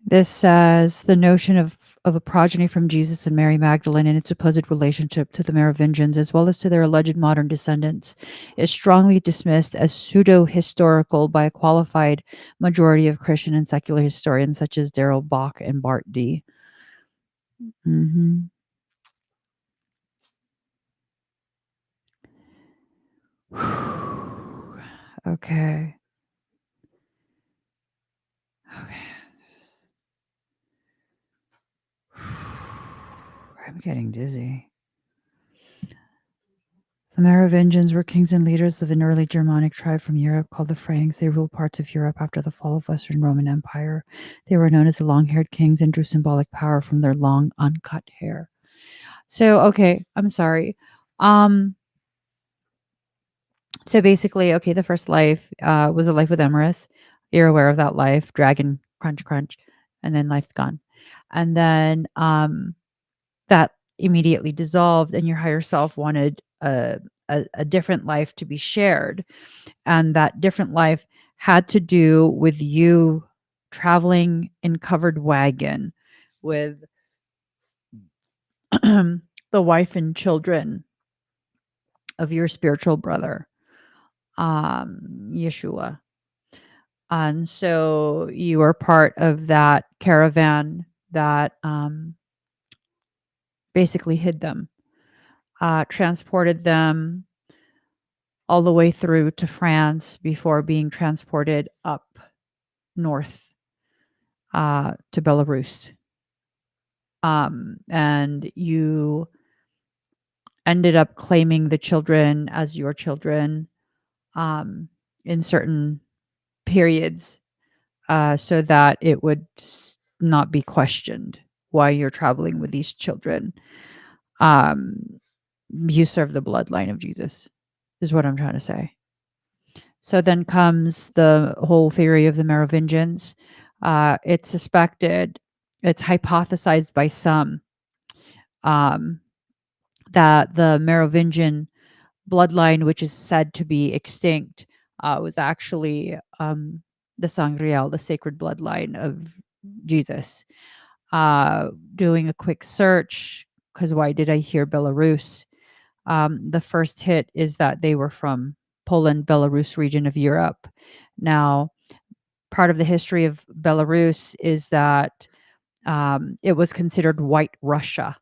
this says the notion of a progeny from Jesus and Mary Magdalene and its supposed relationship to the Merovingians, as well as to their alleged modern descendants, is strongly dismissed as pseudo-historical by a qualified majority of Christian and secular historians such as Darrell Bach and Bart D. Mhm. Okay. Okay. I'm getting dizzy. The Merovingians were kings and leaders of an early Germanic tribe from Europe called the Franks. They ruled parts of Europe after the fall of Western Roman Empire. They were known as the long-haired kings and drew symbolic power from their long, uncut hair. So, okay, I'm sorry. Um, so basically, okay, the first life was a life with Emerus. You're aware of that life, dragon, crunch, crunch, and then life's gone. And then that immediately dissolved, and your higher self wanted a different life to be shared. And that different life had to do with you traveling in covered wagon with the wife and children of your spiritual brother, Yeshua. And so you were part of that caravan that basically hid them, transported them all the way through to France before being transported up north to Belarus. And you ended up claiming the children as your children um, in certain periods so that it would not be questioned why you're traveling with these children. Um, you serve the bloodline of Jesus, is what I'm trying to say. So then comes the whole theory of the Merovingians. It's suspected, it's hypothesized by some um, that the Merovingian bloodline, which is said to be extinct, was actually the Sangreal, the sacred bloodline of Jesus. Doing a quick search, because why did I hear Belarus? The first hit is that they were from Poland, Belarus region of Europe. Now, part of the history of Belarus is that it was considered white Russia.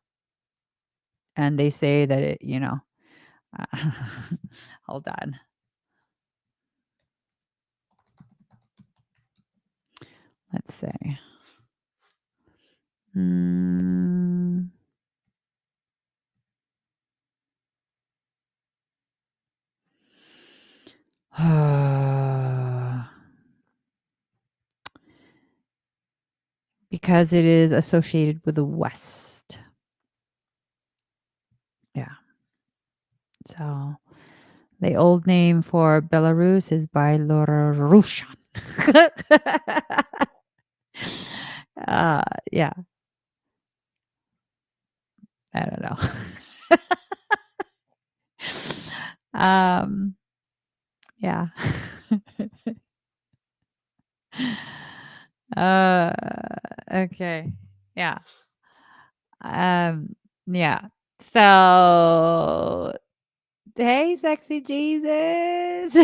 And they say that hold on. Let's say. Mm. Because it is associated with the West. Yeah. So the old name for Belarus is Byelorussian. uh, yeah, I don't know. Yeah. uh, okay. Yeah. Um, yeah. So, hey, sexy Jesus.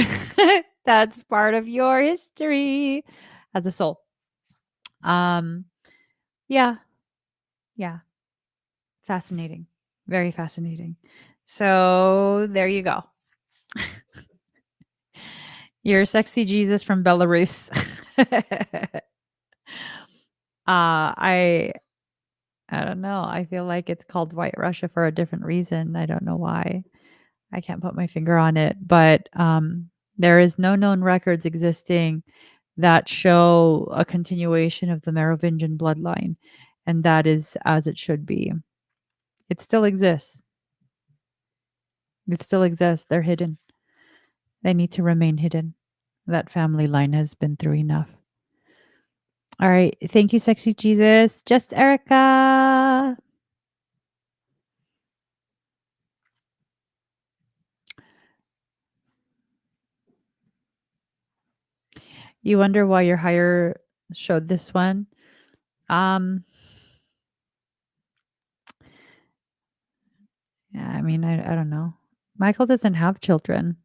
That's part of your history as a soul. Um, yeah, yeah. Fascinating. Very fascinating. So there you go. You're sexy Jesus from Belarus. I I don't know. I feel like it's called White Russia for a different reason. I don't know why. I can't put my finger on it, but there is no known records existing that show a continuation of the Merovingian bloodline, and that is as it should be. It still exists. It still exists. They're hidden. They need to remain hidden. That family line has been through enough. All right. Thank you, sexy Jesus. Just Erica. You wonder why your higher showed this one? Um, yeah, I mean, I don't know. Michael doesn't have children.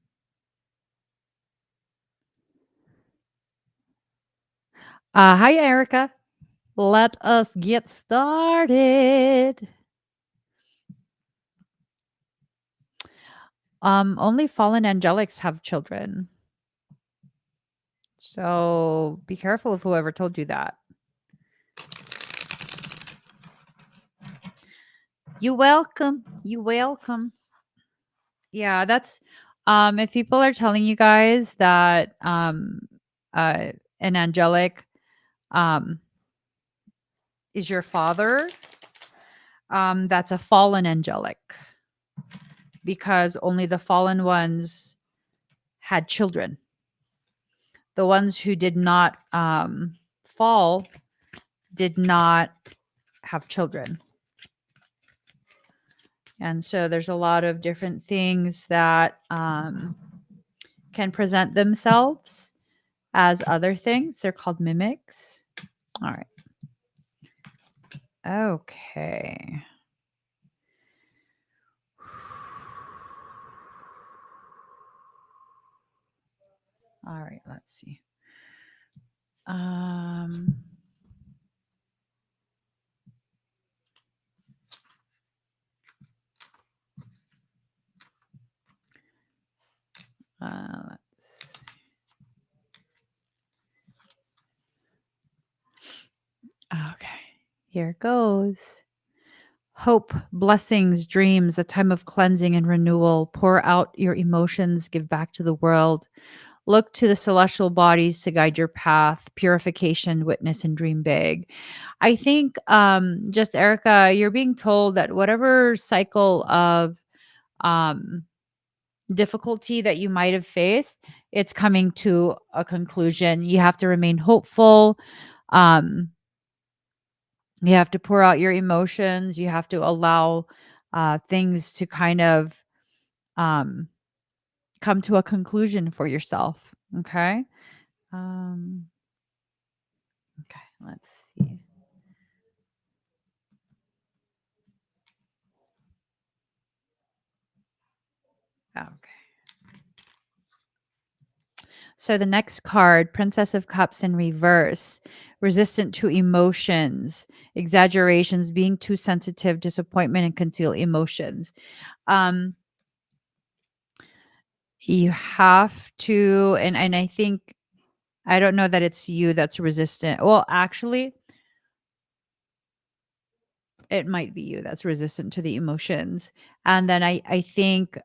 Hi, Erica. Let us get started. Only fallen angelics have children. So be careful of whoever told you that. You welcome. You welcome. Yeah, that's if people are telling you guys that uh an angelic um is your father, that's a fallen angelic because only the fallen ones had children. The ones who did not fall did not have children. And so there's a lot of different things that can present themselves as other things. They're called mimics. All right. Okay. All right, let's see. Um let's Okay. Here goes. Hope, blessings, dreams, a time of cleansing and renewal. Pour out your emotions, give back to the world. Look to the celestial bodies to guide your path. Purification, witness, and dream big. I think, just Erica, you're being told that whatever cycle of um, difficulty that you might have faced, it's coming to a conclusion. You have to remain hopeful. Um, you have to pour out your emotions. You have to allow things to kind of um, come to a conclusion for yourself. Okay. Um, okay. Let's see. Okay. So the next card, Princess of Cups in reverse, resistant to emotions, exaggerations, being too sensitive, disappointment, and conceal emotions. Um, you have to, and I think I don't know that it's you that's resistant. Well, actually, it might be you that's resistant to the emotions. And then I think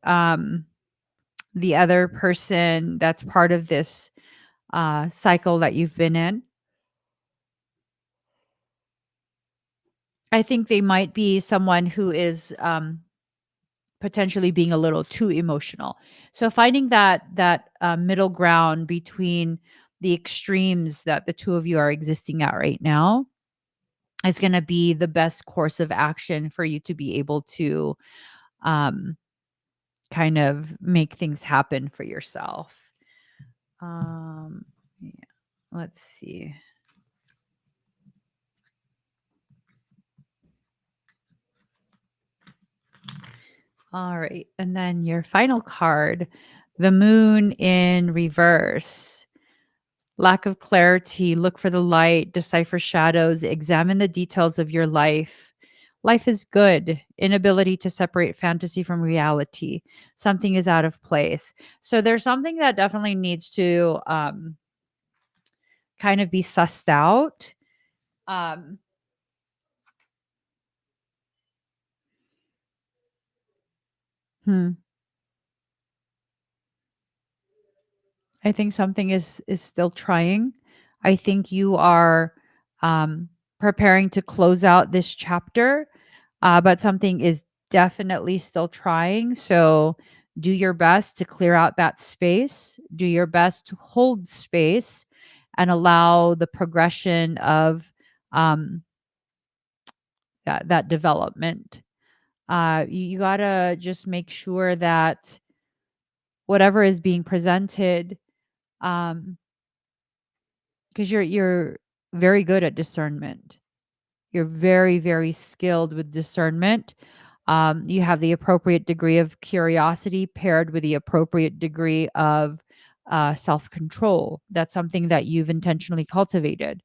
the other person that's part of this cycle that you've been in, I think they might be someone who is potentially being a little too emotional. So finding that middle ground between the extremes that the two of you are existing at right now is going to be the best course of action for you to be able to um, kind of make things happen for yourself. Yeah. Let's see. All right. And then your final card, the moon in reverse. Lack of clarity, look for the light, decipher shadows, examine the details of your life. Life is good. Inability to separate fantasy from reality. Something is out of place. So there's something that definitely needs to kind of be sussed out. Um, hmm. I think something is still trying. I think you are um, preparing to close out this chapter, but something is definitely still trying. So do your best to clear out that space. Do your best to hold space and allow the progression of um, that development. You gotta just make sure that whatever is being presented. Um, because you're very good at discernment. You're very, very skilled with discernment. You have the appropriate degree of curiosity paired with the appropriate degree of self control. That's something that you've intentionally cultivated.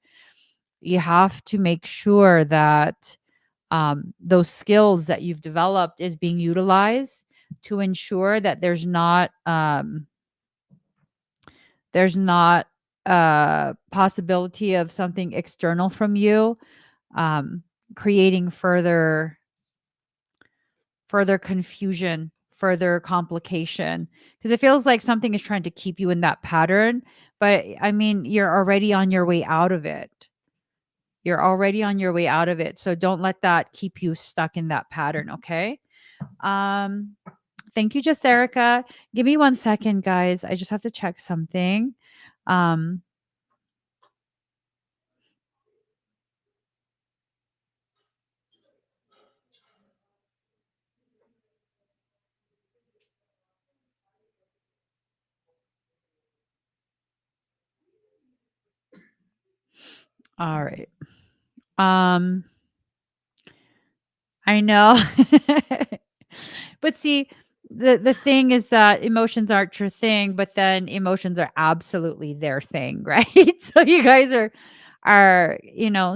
You have to make sure that those skills that you've developed is being utilized to ensure that there's not a possibility of something external from you um, creating further confusion, further complication, because it feels like something is trying to keep you in that pattern. But I mean, you're already on your way out of it. You're already on your way out of it. So don't let that keep you stuck in that pattern. Okay. Um, Thank you, just Erica. Give me 1 second, guys. I just have to check something. Um, all right. Um, I know. But see, the thing is that emotions aren't your thing, but then emotions are absolutely their thing, right? So you guys are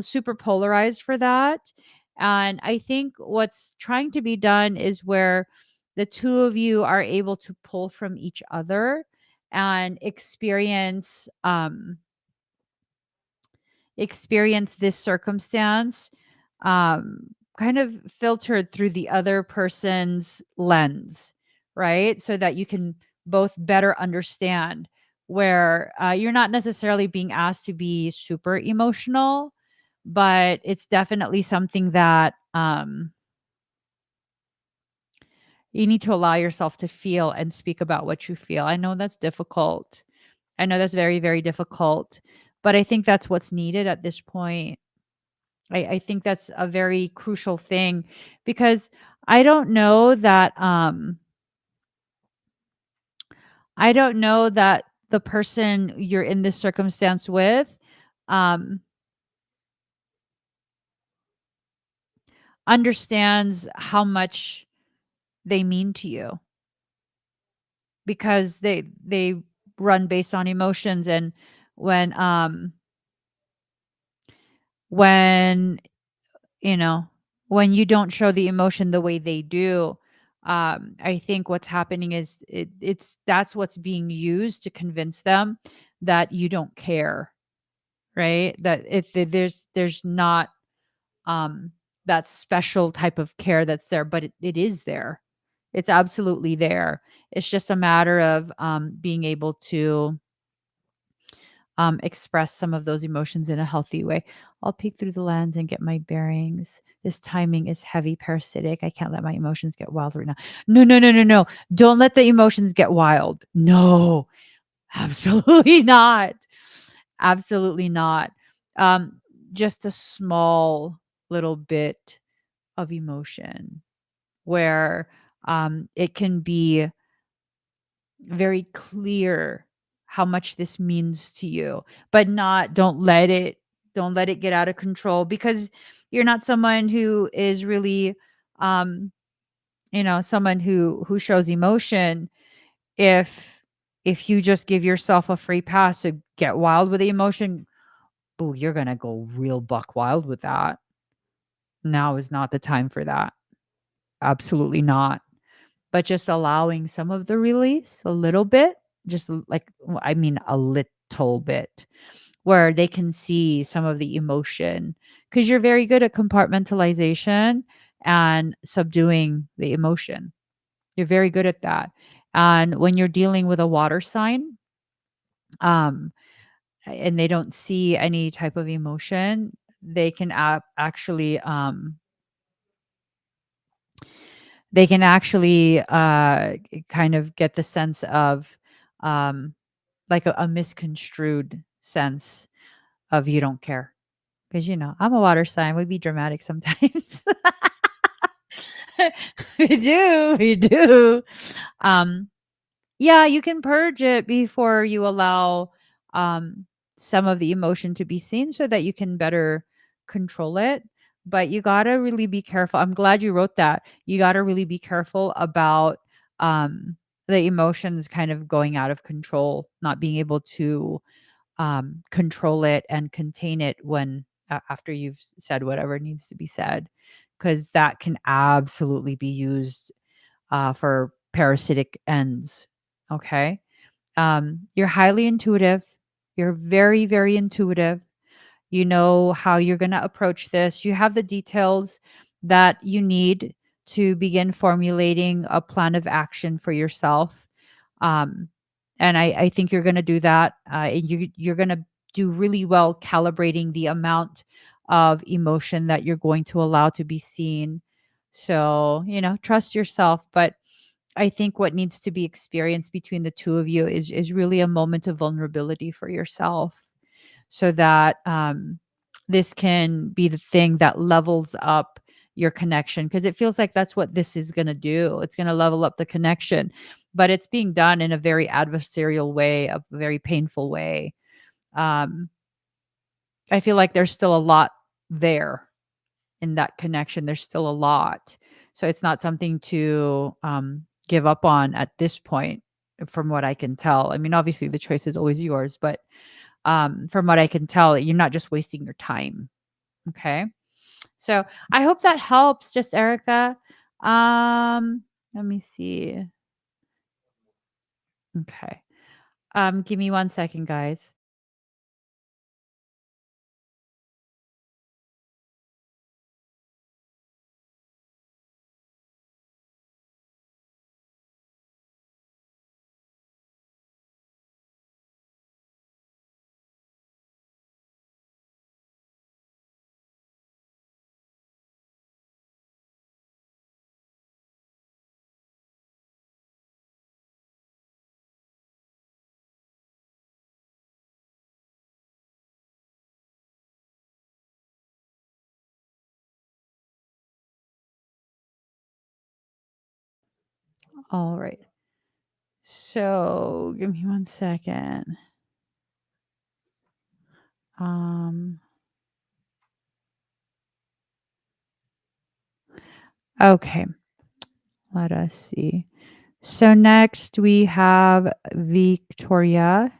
super polarized for that. And I think what's trying to be done is where the two of you are able to pull from each other and experience this circumstance um kind of filtered through the other person's lens, right? So that you can both better understand where you're not necessarily being asked to be super emotional, but it's definitely something that you need to allow yourself to feel and speak about what you feel. I know that's difficult. I know that's very, very difficult, but I think that's what's needed at this point. I think that's a very crucial thing because I don't know that I don't know that the person you're in this circumstance with um understands how much they mean to you because they run based on emotions. And when um when you know when you don't show the emotion the way they do, I think what's happening is it's that's what's being used to convince them that you don't care, right? That there's not um that special type of care that's there, but it is there. It's absolutely there. It's just a matter of being able to express some of those emotions in a healthy way. I'll peek through the lens and get my bearings. This timing is heavy parasitic. I can't let my emotions get wild right now. No, no, no, no, no. Don't let the emotions get wild. No, absolutely not. Absolutely not. Um, just a small little bit of emotion where it can be very clear how much this means to you, but not don't let it get out of control because you're not someone who is really um someone who shows emotion. If if you just give yourself a free pass to get wild with the emotion, oh, you're going to go real buck wild with that. Now is not the time for that. Absolutely not. But just allowing some of the release a little bit, just like I mean a little bit, where they can see some of the emotion because you're very good at compartmentalization and subduing the emotion. You're very good at that. And when you're dealing with a water sign, um, and they don't see any type of emotion, they can actually kind of get the sense of um like a misconstrued sense of you don't care. Because I'm a water sign. We be dramatic sometimes. We do. Um, yeah, you can purge it before you allow um, some of the emotion to be seen so that you can better control it. But you got to really be careful. I'm glad you wrote that. You got to really be careful about um, the emotions kind of going out of control, not being able to control it and contain it when after you've said whatever needs to be said, because that can absolutely be used for parasitic ends. Okay. You're highly intuitive. You're very, very intuitive. You know how you're going to approach this. You have the details that you need to begin formulating a plan of action for yourself. Um, and I think you're going to do that. And you're going to do really well calibrating the amount of emotion that you're going to allow to be seen. So, trust yourself. But I think what needs to be experienced between the two of you is really a moment of vulnerability for yourself, so that this can be the thing that levels up your connection, because it feels like that's what this is going to do. It's going to level up the connection, but it's being done in a very adversarial way, a very painful way. um, I feel like there's still a lot there in that connection. There's still a lot. So it's not something to give up on at this point, from what I can tell. I mean, obviously the choice is always yours, but from what I can tell, you're not just wasting your time. Okay. So I hope that helps, just Erica. Let me see. Okay. Give me 1 second, guys. All right. So give me 1 second. Um, okay. Let us see. So next we have Victoria.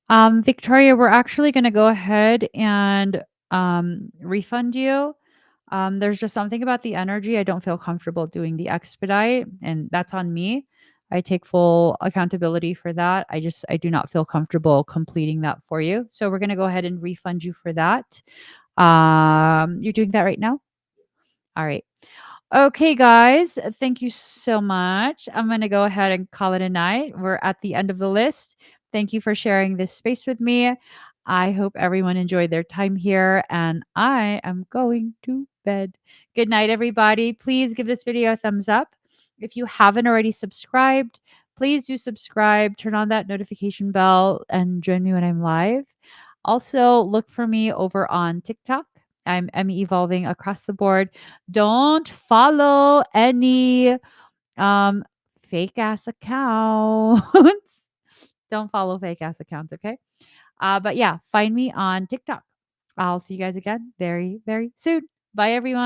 Victoria, we're actually going to go ahead and refund you. There's just something about the energy. I don't feel comfortable doing the expedite, and that's on me. I take full accountability for that. I do not feel comfortable completing that for you. So we're going to go ahead and refund you for that. You're doing that right now? All right. Okay, guys, thank you so much. I'm going to go ahead and call it a night. We're at the end of the list. Thank you for sharing this space with me. I hope everyone enjoyed their time here, and I am going to bed. Good night, everybody. Please give this video a thumbs up. If you haven't already subscribed, please do subscribe, turn on that notification bell, and join me when I'm live. Also, look for me over on TikTok. I'm evolving across the board. Don't follow any um fake ass accounts. Don't follow fake ass accounts, okay? But yeah, find me on TikTok. I'll see you guys again very, very soon. Bye everyone.